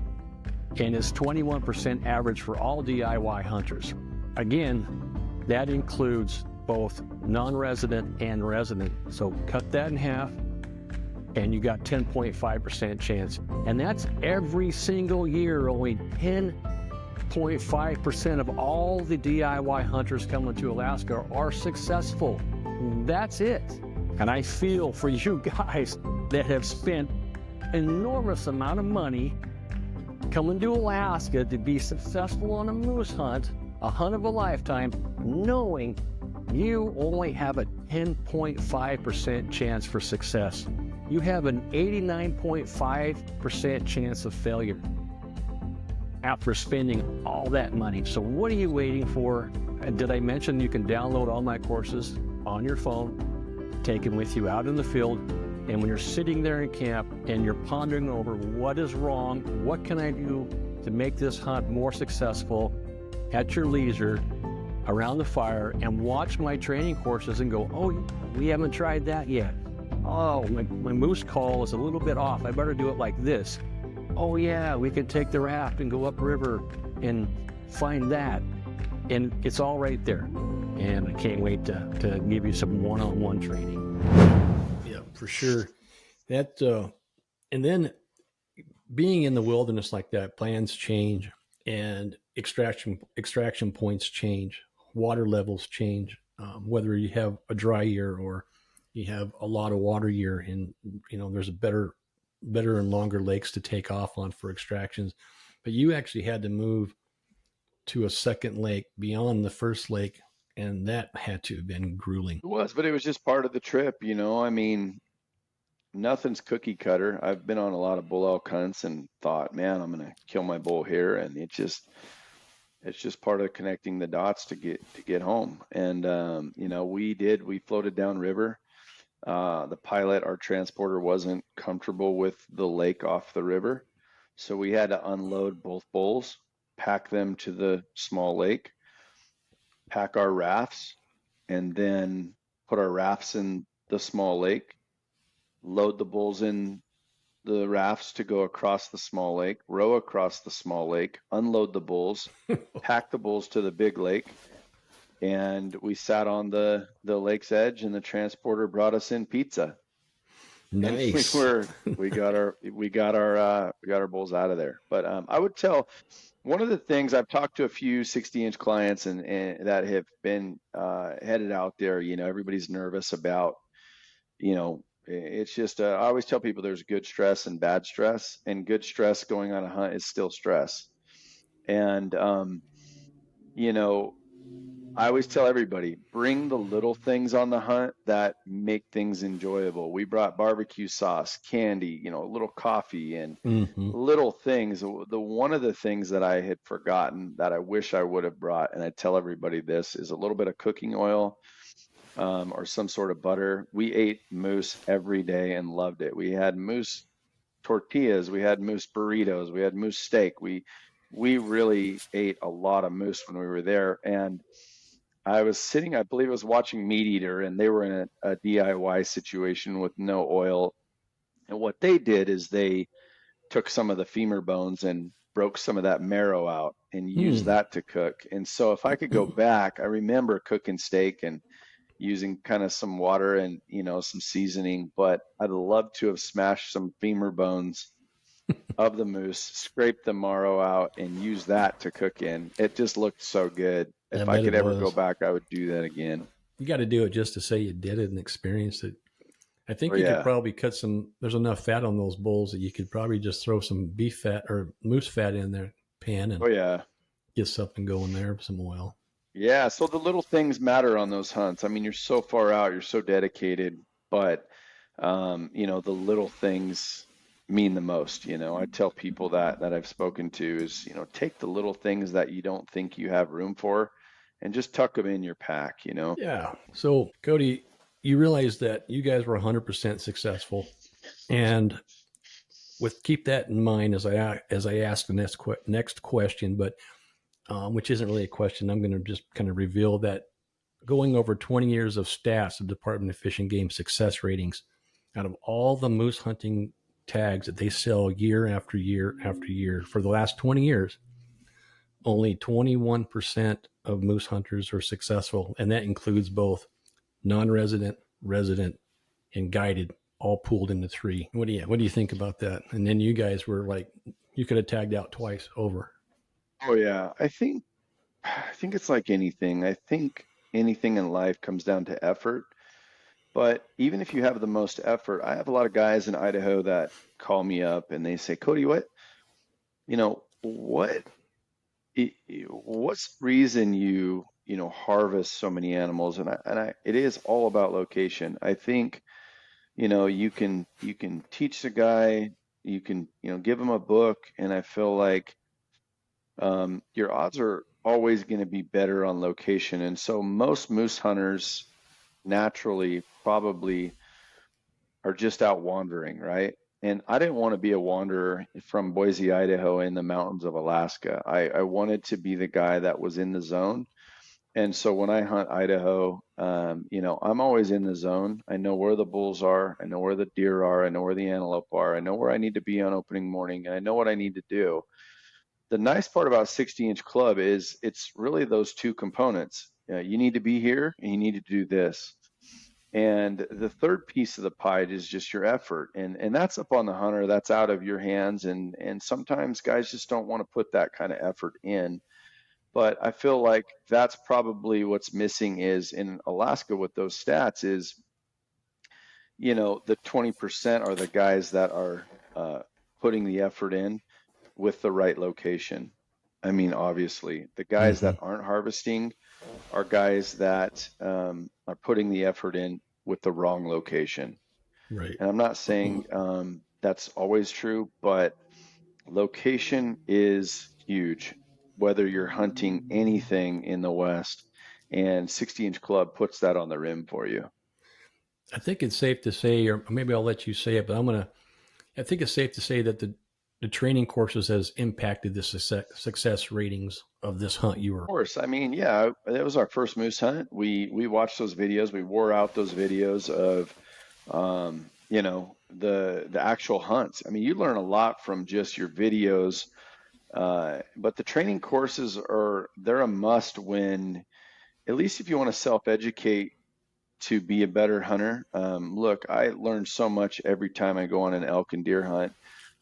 And it's 21% average for all DIY hunters. Again, that includes both non-resident and resident. So cut that in half. and you got 10.5% chance. And that's every single year. Only 10.5% of all the DIY hunters coming to Alaska are successful. That's it. And I feel for you guys that have spent enormous amount of money coming to Alaska to be successful on a moose hunt, a hunt of a lifetime, knowing you only have a 10.5% chance for success. You have an 89.5% chance of failure after spending all that money. So what are you waiting for? And did I mention you can download all my courses on your phone, take them with you out in the field, and when you're sitting there in camp and you're pondering over what is wrong, what can I do to make this hunt more successful, at your leisure, around the fire, and watch my training courses and go, oh, we haven't tried that yet. Oh, my moose call is a little bit off. I better do it like this. Oh yeah, we can take the raft and go upriver and find that. And it's all right there. And I can't wait to give you some one-on-one training. Yeah, for sure. That and then being in the wilderness like that, plans change and extraction points change, water levels change. Whether you have a dry year or you have a lot of water year, and there's a better and longer lakes to take off on for extractions. But you actually had to move to a second lake beyond the first lake, and that had to have been grueling. It was, but it was just part of the trip, I mean, nothing's cookie cutter. I've been on a lot of bull elk hunts and thought, man, I'm going to kill my bull here. And it's just part of connecting the dots to get home. And, we floated down river. The pilot, our transporter, wasn't comfortable with the lake off the river. So we had to unload both bulls, pack them to the small lake, pack our rafts, and then put our rafts in the small lake, load the bulls in the rafts to go across the small lake, row across the small lake, unload the bulls, pack the bulls to the big lake. And we sat on the lake's edge, and the transporter brought us in pizza. Nice. And we got our bulls out of there. But I would tell, one of the things, I've talked to a few 60-inch clients and that have been headed out there. Everybody's nervous about, it's just I always tell people there's good stress and bad stress, and good stress going on a hunt is still stress. And I always tell everybody, bring the little things on the hunt that make things enjoyable. We brought barbecue sauce, candy, a little coffee, and little things. One of the things that I had forgotten that I wish I would have brought, and I tell everybody this, is a little bit of cooking oil or some sort of butter. We ate moose every day and loved it. We had moose tortillas, we had moose burritos, we had moose steak. We really ate a lot of moose when we were there. And I was sitting, I believe I was watching Meat Eater, and they were in a DIY situation with no oil. And what they did is they took some of the femur bones and broke some of that marrow out and used that to cook. And so if I could go back, I remember cooking steak and using kind of some water and, some seasoning, but I'd love to have smashed some femur bones of the moose, scrape the marrow out, and use that to cook in. It just looked so good. If I could ever go back, I would do that again. You got to do it just to say you did it and experienced it. I think you could probably cut there's enough fat on those bulls that you could probably just throw some beef fat or moose fat in their pan and get something going there, some oil. Yeah, so the little things matter on those hunts. I mean, you're so far out, you're so dedicated, but, the little things mean the most. I tell people that I've spoken to is, take the little things that you don't think you have room for and just tuck them in your pack, Yeah. So Cody, you realize that you guys were 100% successful, and keep that in mind as I ask the next question, but which isn't really a question. I'm going to just kind of reveal that going over 20 years of stats of Department of Fish and Game success ratings, out of all the moose hunting tags that they sell year after year after year for the last 20 years, only 21% of moose hunters are successful. And that includes both non-resident, resident, and guided all pooled into 3. What do you think about that? And then you guys were like, you could have tagged out twice over. Oh yeah, I think it's like anything. I think anything in life comes down to effort. But even if you have the most effort, I have a lot of guys in Idaho that call me up and they say, Cody, what what's the reason you harvest so many animals? It is all about location. I think, you can teach the guy, you can, give him a book, and I feel like your odds are always going to be better on location. And so most moose hunters naturally probably are just out wandering, right? And I didn't want to be a wanderer from Boise, Idaho, in the mountains of Alaska. I wanted to be the guy that was in the zone. And so when I hunt Idaho, I'm always in the zone. I know where the bulls are. I know where the deer are. I know where the antelope are. I know where I need to be on opening morning, and I know what I need to do. The nice part about 60-inch club is it's really those two components. You need to be here and you need to do this. And the third piece of the pie is just your effort. And that's up on the hunter. That's out of your hands. And sometimes guys just don't want to put that kind of effort in. But I feel like that's probably what's missing is in Alaska with those stats is, the 20% are the guys that are putting the effort in with the right location. I mean, obviously, the guys that aren't harvesting are guys that are putting the effort in with the wrong location. Right. And I'm not saying that's always true, but location is huge, whether you're hunting anything in the West, and 60-inch club puts that on the rim for you. I think it's safe to say, or maybe I'll let you say it, but I think it's safe to say that the training courses has impacted the success ratings of this hunt you were. Of course. I mean, yeah, it was our first moose hunt. We watched those videos. We wore out those videos of, the actual hunts. I mean, you learn a lot from just your videos, but the training courses they're a must when, at least if you want to self-educate to be a better hunter. Look, I learn so much every time I go on an elk and deer hunt.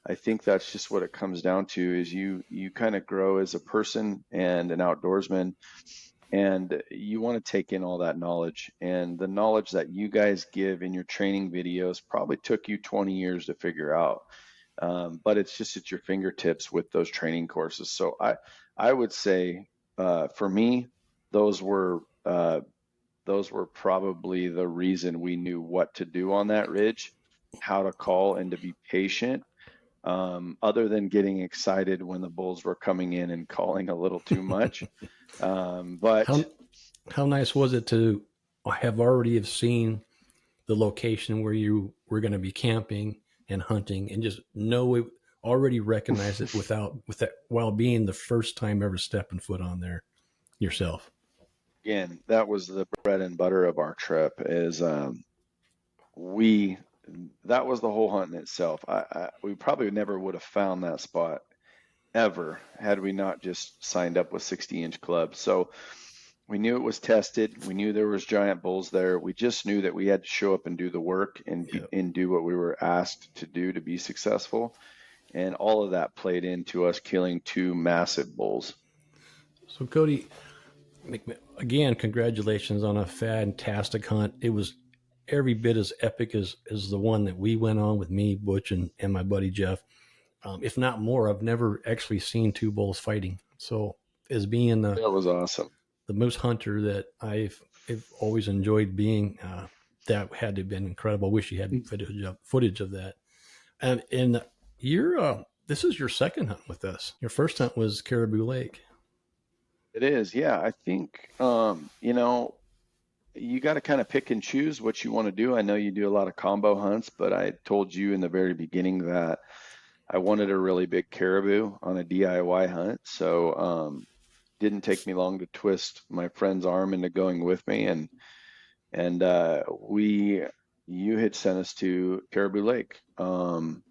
I think that's just what it comes down to is you kind of grow as a person and an outdoorsman, and you want to take in all that knowledge. And the knowledge that you guys give in your training videos probably took you 20 years to figure out. But it's just at your fingertips with those training courses. So I would say for me, those were probably the reason we knew what to do on that ridge, how to call and to be patient. Other than getting excited when the bulls were coming in and calling a little too much. But how nice was it to have already seen the location where you were going to be camping and hunting, and just know it, already recognize it with that, while being the first time ever stepping foot on there yourself? Again, that was the bread and butter of our trip. That was the whole hunt in itself. We probably never would have found that spot ever had we not just signed up with 60-inch club. So we knew it was tested. We knew there was giant bulls there. We just knew that we had to show up and do the work and do what we were asked to do to be successful. And all of that played into us killing 2 massive bulls. So Cody, again, congratulations on a fantastic hunt. It was every bit as epic as the one that we went on with me, Butch, and my buddy Jeff. If not more. I've never actually seen 2 bulls fighting. So as being that was awesome, the moose hunter that I've always enjoyed being, that had to have been incredible. Wish you had footage of that. And you're this is your second hunt with us. Your first hunt was Caribou Lake. It is, yeah. I think you got to kind of pick and choose what you want to do. I know you do a lot of combo hunts, but I told you in the very beginning that I wanted a really big caribou on a DIY hunt. So didn't take me long to twist my friend's arm into going with me. And you had sent us to Caribou Lake. And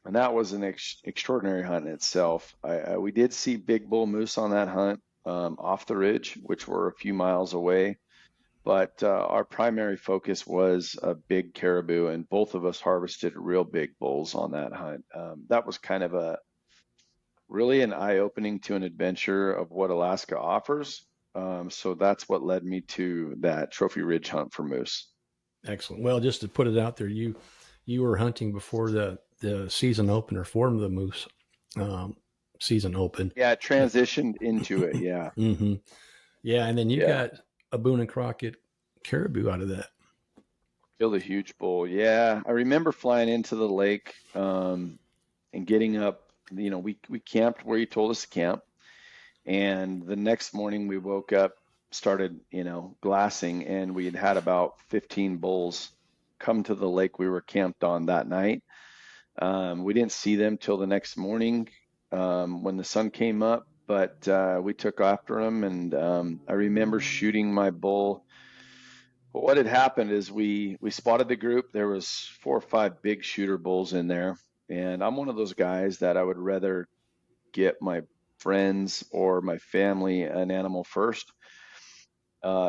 that was an extraordinary hunt in itself. We did see big bull moose on that hunt off the ridge, which were a few miles away. but our primary focus was a big caribou, and both of us harvested real big bulls on that hunt. That was kind of a really an eye-opening to an adventure of what Alaska offers. So that's what led me to that Trophy Ridge hunt for moose. Excellent. Well, just to put it out there, you were hunting before the season opener for the moose season open. Yeah, it transitioned into it. Yeah. Mm-hmm. Yeah, and then you Yeah. got a Boone and Crockett caribou out of that. Killed a huge bull. Yeah, I remember flying into the lake and getting up. You know, we camped where you told us to camp, and the next morning we woke up, started glassing, and we had about 15 bulls come to the lake we were camped on that night. We didn't see them till the next morning when the sun came up, but we took after them, and I remember shooting my bull. But what had happened is we spotted the group. There was 4 or 5 big shooter bulls in there, and I'm one of those guys that I would rather get my friends or my family an animal first,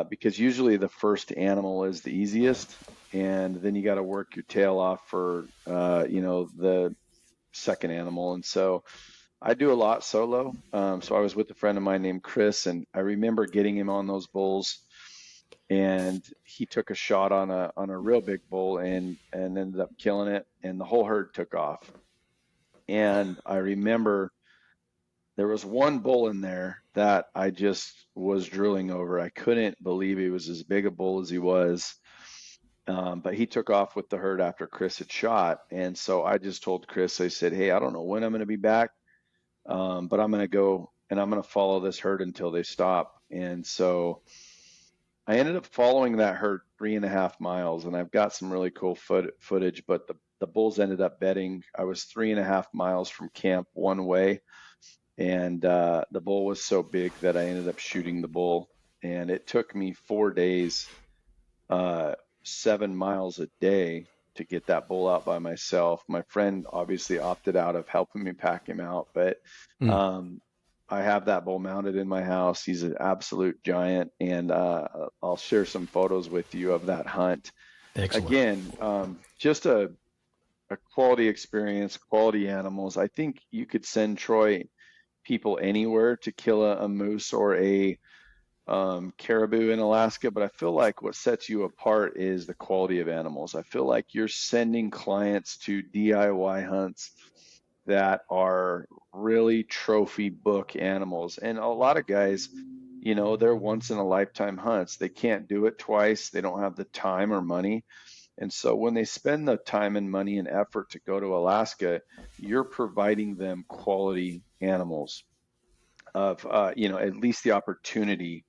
because usually the first animal is the easiest, and then you got to work your tail off for the second animal. And so I do a lot solo. So I was with a friend of mine named Chris, and I remember getting him on those bulls, and he took a shot on a real big bull and ended up killing it, and the whole herd took off. And I remember there was one bull in there that I just was drooling over. I couldn't believe he was as big a bull as he was. But he took off with the herd after Chris had shot. And so I just told Chris, I said, hey, I don't know when I'm going to be back, but I'm going to go and I'm going to follow this herd until they stop. And so I ended up following that herd 3.5 miles, and I've got some really cool footage, but the bulls ended up bedding. I was 3.5 miles from camp one way, and the bull was so big that I ended up shooting the bull, and it took me 4 days, 7 miles a day to get that bull out by myself. My friend obviously opted out of helping me pack him out, but I have that bull mounted in my house. He's an absolute giant, and I'll share some photos with you of that hunt. Excellent. Again, just a quality experience, quality animals. I think you could send Troy people anywhere to kill a moose or a caribou in Alaska, but I feel like what sets you apart is the quality of animals. I feel like you're sending clients to DIY hunts that are really trophy book animals. And a lot of guys, they're once in a lifetime hunts. They can't do it twice. They don't have the time or money. And so when they spend the time and money and effort to go to Alaska, you're providing them quality animals of, at least the opportunity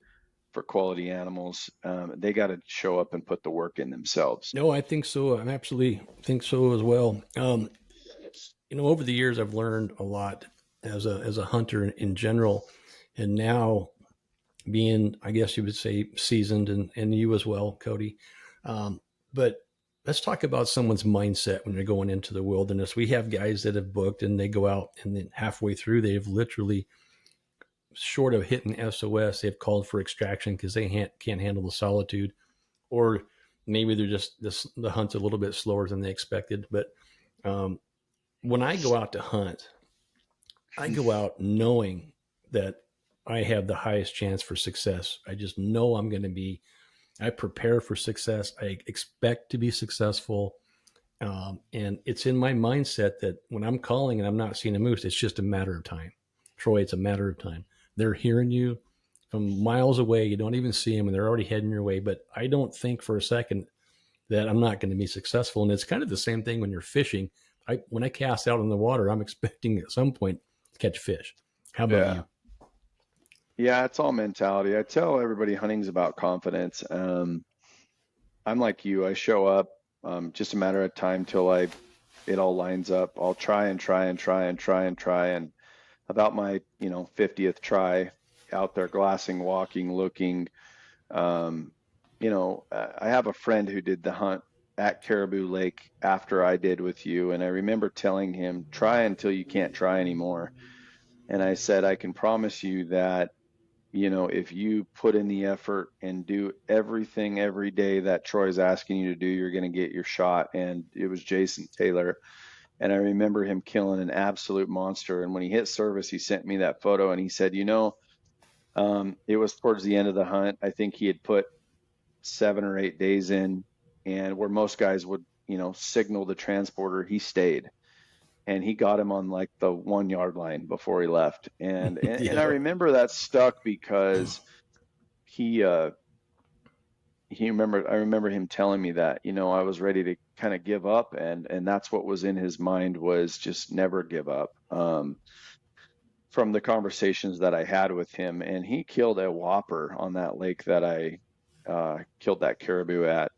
for quality animals. They got to show up and put the work in themselves. No, I think so. I absolutely think so as well. Over the years, I've learned a lot as a hunter in general, and now being, I guess you would say, seasoned, and you as well, Cody. But let's talk about someone's mindset when they're going into the wilderness. We have guys that have booked and they go out, and then halfway through, they've literally, short of hitting SOS, they've called for extraction because they can't handle the solitude, or maybe they're just the hunt's a little bit slower than they expected. But when I go out to hunt, I go out knowing that I have the highest chance for success. I just know I prepare for success. I expect to be successful. And it's in my mindset that when I'm calling and I'm not seeing a moose, it's just a matter of time. Troy, it's a matter of time. They're hearing you from miles away. You don't even see them, and they're already heading your way. But I don't think for a second that I'm not going to be successful. And it's kind of the same thing when you're fishing. When I cast out in the water, I'm expecting at some point to catch fish. How about you? Yeah, it's all mentality. I tell everybody hunting's about confidence. I'm like you. I show up, just a matter of time till it all lines up. I'll try and try and try and try and try. And about my 50th try out there glassing, walking, looking, I have a friend who did the hunt at Caribou Lake after I did with you, and I remember telling him, try until you can't try anymore. And I said, I can promise you that if you put in the effort and do everything every day that Troy's asking you to do, you're going to get your shot. And it was Jason Taylor. And I remember him killing an absolute monster. And when he hit service, he sent me that photo and he said, it was towards the end of the hunt. I think he had put 7 or 8 days in, and where most guys would, signal the transporter, he stayed. And he got him on like the 1 yard line before he left. And I remember that stuck because I remember him telling me that, I was ready to kind of give up, and that's what was in his mind, was just never give up. From the conversations that I had with him, and he killed a whopper on that lake that I killed that caribou at.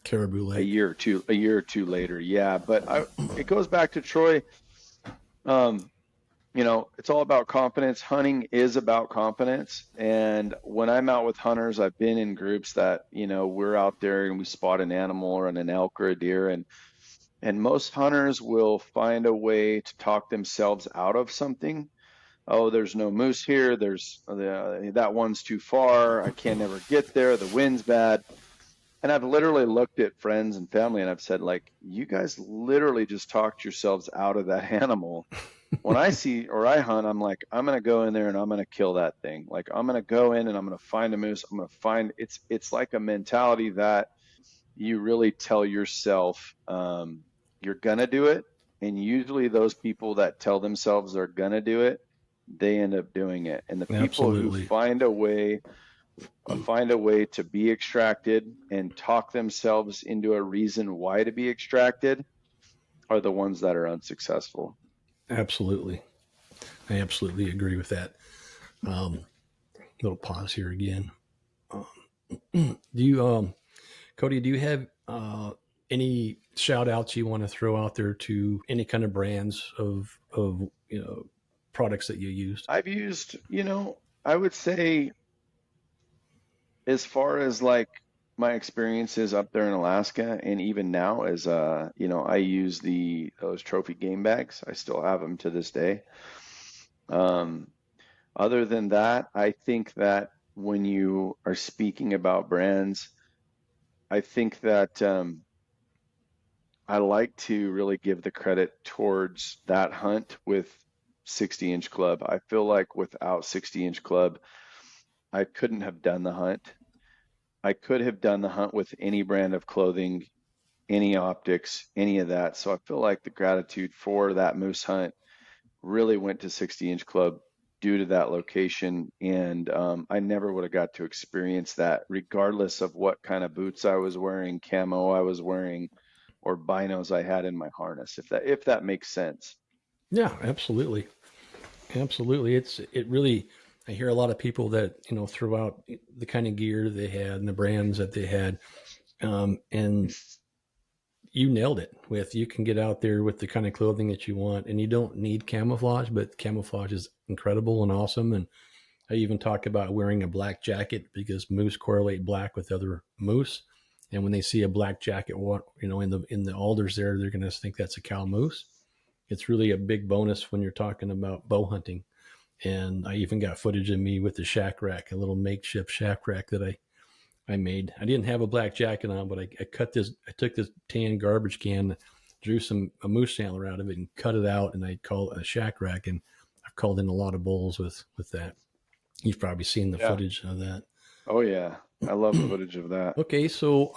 Caribou Lake. A year or two later. Yeah. But it goes back to Troy. It's all about confidence. Hunting is about confidence. And when I'm out with hunters, I've been in groups that, we're out there and we spot an animal or an elk or a deer, and most hunters will find a way to talk themselves out of something. Oh, there's no moose here. That one's too far. I can never get there. The wind's bad. And I've literally looked at friends and family and I've said, like, you guys literally just talked yourselves out of that animal. When I see or I hunt, I'm like, I'm going to go in there and I'm going to kill that thing. Like, I'm going to go in and I'm going to find a moose. I'm going to find it's like a mentality that you really tell yourself you're going to do it. And usually those people that tell themselves they're going to do it, they end up doing it. And the people Absolutely. who find a way to be extracted and talk themselves into a reason why to be extracted are the ones that are unsuccessful. Absolutely. I absolutely agree with that. Little pause here again. Cody, do you have any shout outs you want to throw out there to any kind of brands of products that you used? I've used, I would say, as far as like my experiences up there in Alaska, and even now, as I use those trophy game bags. I still have them to this day. Other than that, I think that when you are speaking about brands, I think that I like to really give the credit towards that hunt with 60-inch club. I feel like without 60-inch club, I couldn't have done the hunt. I could have done the hunt with any brand of clothing, any optics, any of that. So I feel like the gratitude for that moose hunt really went to 60-inch club due to that location. And I never would have got to experience that regardless of what kind of boots I was wearing, camo I was wearing, or binos I had in my harness, if that makes sense. Yeah, absolutely. Absolutely. It really, I hear a lot of people that, throw out the kind of gear they had and the brands that they had. And you nailed it you can get out there with the kind of clothing that you want, and you don't need camouflage, but camouflage is incredible and awesome. And I even talk about wearing a black jacket because moose correlate black with other moose. And when they see a black jacket, in the alders there, they're going to think that's a cow moose. It's really a big bonus when you're talking about bow hunting. And I even got footage of me with the shack rack, a little makeshift shack rack that I made. I didn't have a black jacket on, but I took this tan garbage can, drew a moose antler out of it and cut it out, and I called it a shack rack. And I've called in a lot of bulls with that. You've probably seen the footage of that. Oh yeah. I love the footage of that. Okay. So,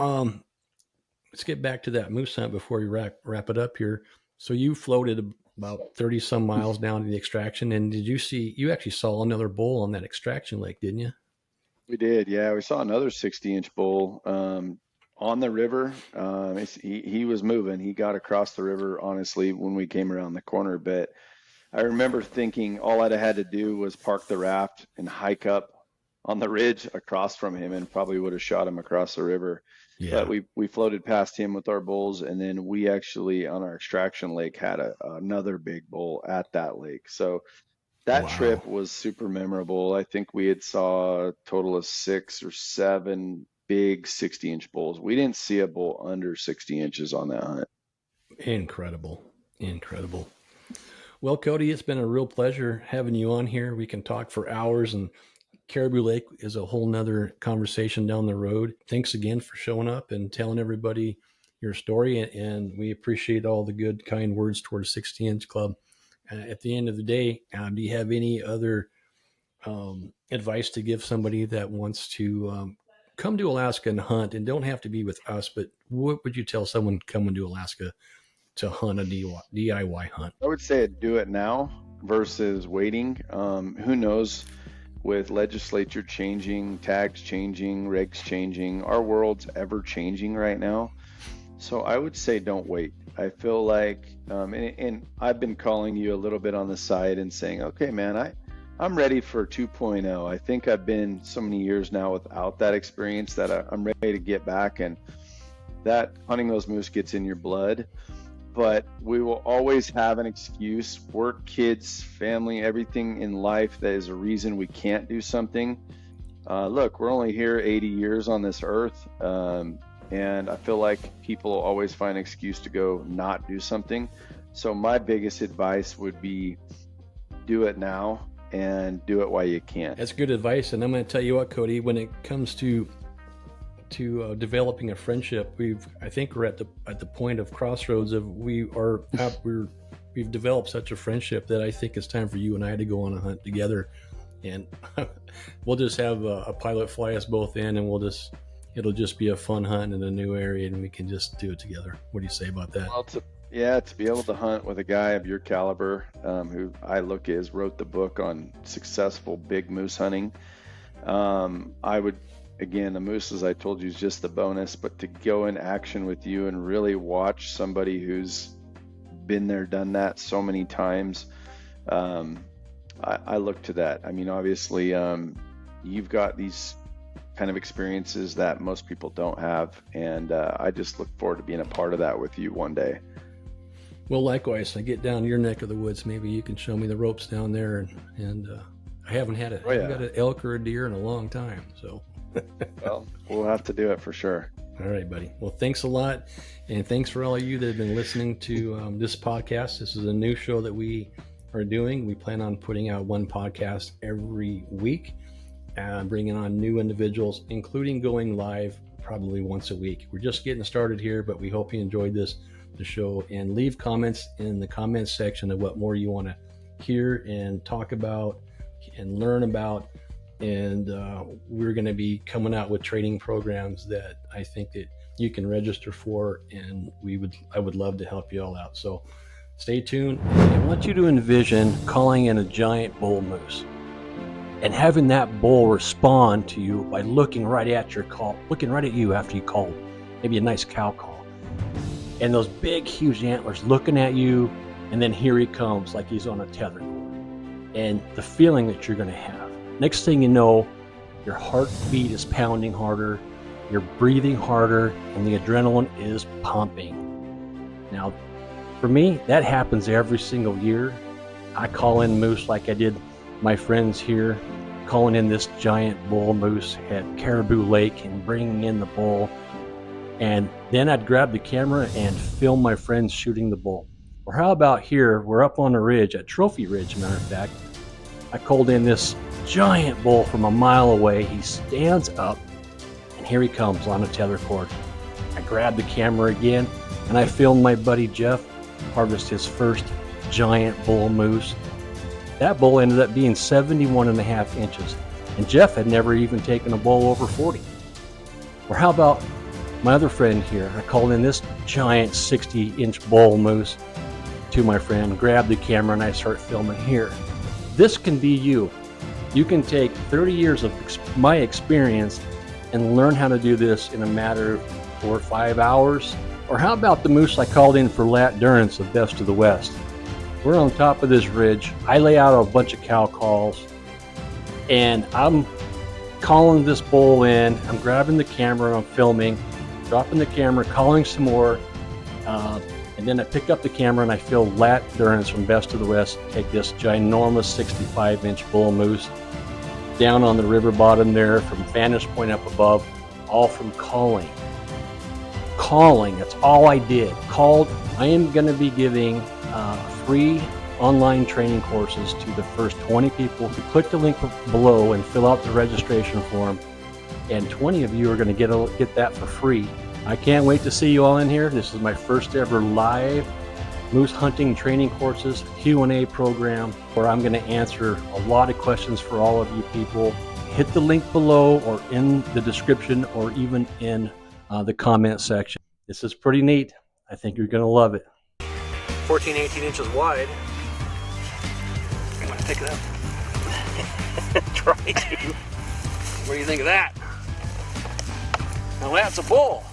let's get back to that moose hunt before we wrap it up here. So you floated about 30 some miles down to the extraction, and you actually saw another bull on that extraction lake, didn't you? We did. Yeah. We saw another 60-inch bull, on the river. He was moving. He got across the river, honestly, when we came around the corner. But I remember thinking all I'd had to do was park the raft and hike up on the ridge across from him, and probably would have shot him across the river. Yeah. But we floated past him with our bulls, and then we actually, on our extraction lake, had another big bull at that lake. So that trip was super memorable. I think we had saw a total of 6 or 7 big 60-inch bulls. We didn't see a bull under 60 inches on that hunt. Incredible. Well, Cody, it's been a real pleasure having you on here. We can talk for hours and Caribou Lake is a whole nother conversation down the road. Thanks again for showing up and telling everybody your story. And we appreciate all the good, kind words towards 60 Inch Club. At the end of the day, do you have any other advice to give somebody that wants to come to Alaska and hunt, and don't have to be with us, but what would you tell someone coming to Alaska to hunt a DIY hunt? I would say do it now versus waiting. Who knows, with legislature changing, tags changing, regs changing, our world's ever changing right now. So I would say don't wait. I feel like, and I've been calling you a little bit on the side and saying, okay, man, I'm ready for 2.0. I think I've been so many years now without that experience that I'm ready to get back, and that hunting those moose gets in your blood. But we will always have an excuse: work, kids, family, everything in life that is a reason we can't do something. Look, we're only here 80 years on this earth, and I feel like people always find an excuse to go not do something. So my biggest advice would be do it now and do it while you can. That's good advice. And I'm going to tell you what, Cody, when it comes to developing a friendship, I think we're at the point of crossroads of we've developed such a friendship that I think it's time for you and I to go on a hunt together, and we'll just have a pilot fly us both in, and it'll just be a fun hunt in a new area, and we can just do it together. What do you say about that? Well, to be able to hunt with a guy of your caliber, who I look is wrote the book on successful big moose hunting, I would. Again, the moose, as I told you, is just the bonus, but to go in action with you and really watch somebody who's been there, done that so many times, I look to that. I mean, obviously, you've got these kind of experiences that most people don't have, and I just look forward to being a part of that with you one day. Well, likewise, I get down to your neck of the woods, maybe you can show me the ropes down there, and I haven't had it. I've got an elk or a deer in a long time, so. Well, we'll have to do it for sure. All right, buddy. Well, thanks a lot. And thanks for all of you that have been listening to this podcast. This is a new show that we are doing. We plan on putting out one podcast every week, bringing on new individuals, including going live probably once a week. We're just getting started here, but we hope you enjoyed the show, and leave comments in the comments section of what more you want to hear and talk about and learn about. And we're going to be coming out with training programs that I think that you can register for, and I would love to help you all out. So stay tuned. I want you to envision calling in a giant bull moose and having that bull respond to you by looking right at you after you called, maybe a nice cow call, and those big, huge antlers looking at you, and then here he comes like he's on a tether cord, and the feeling that you're going to have. Next thing you know, your heartbeat is pounding harder, you're breathing harder, and the adrenaline is pumping. Now, for me, that happens every single year. I call in moose like I did my friends here, calling in this giant bull moose at Caribou Lake and bringing in the bull. And then I'd grab the camera and film my friends shooting the bull. Or how about here, we're up on a ridge, at Trophy Ridge, matter of fact. I called in this giant bull from a mile away. He stands up, and here he comes on a tether cord. I grab the camera again, and I filmed my buddy Jeff harvest his first giant bull moose. That bull ended up being 71.5 inches, and Jeff had never even taken a bull over 40. Or how about my other friend here? I called in this giant 60-inch bull moose to my friend, grabbed the camera, and I start filming here. This can be you. You can take 30 years of my experience and learn how to do this in a matter of 4 or 5 hours. Or how about the moose I called in for lat durance of Best of the West? We're on top of this ridge. I lay out a bunch of cow calls, and I'm calling this bull in. I'm grabbing the camera, I'm filming, dropping the camera, calling some more, and then I pick up the camera and I film lat durance from Best of the West. Take this ginormous 65-inch bull moose down on the river bottom there from vantage point up above, all from calling. That's all I did. Called. I am going to be giving free online training courses to the first 20 people who click the link below and fill out the registration form. And 20 of you are going to get that for free. I can't wait to see you all in here. This is my first ever live moose hunting training courses Q&A program where I'm going to answer a lot of questions for all of you people. Hit the link below or in the description or even in the comment section. This is pretty neat. I think you're going to love it. 14, 18 inches wide. I'm going to pick it up. Try to. What do you think of that? Now that's a bull.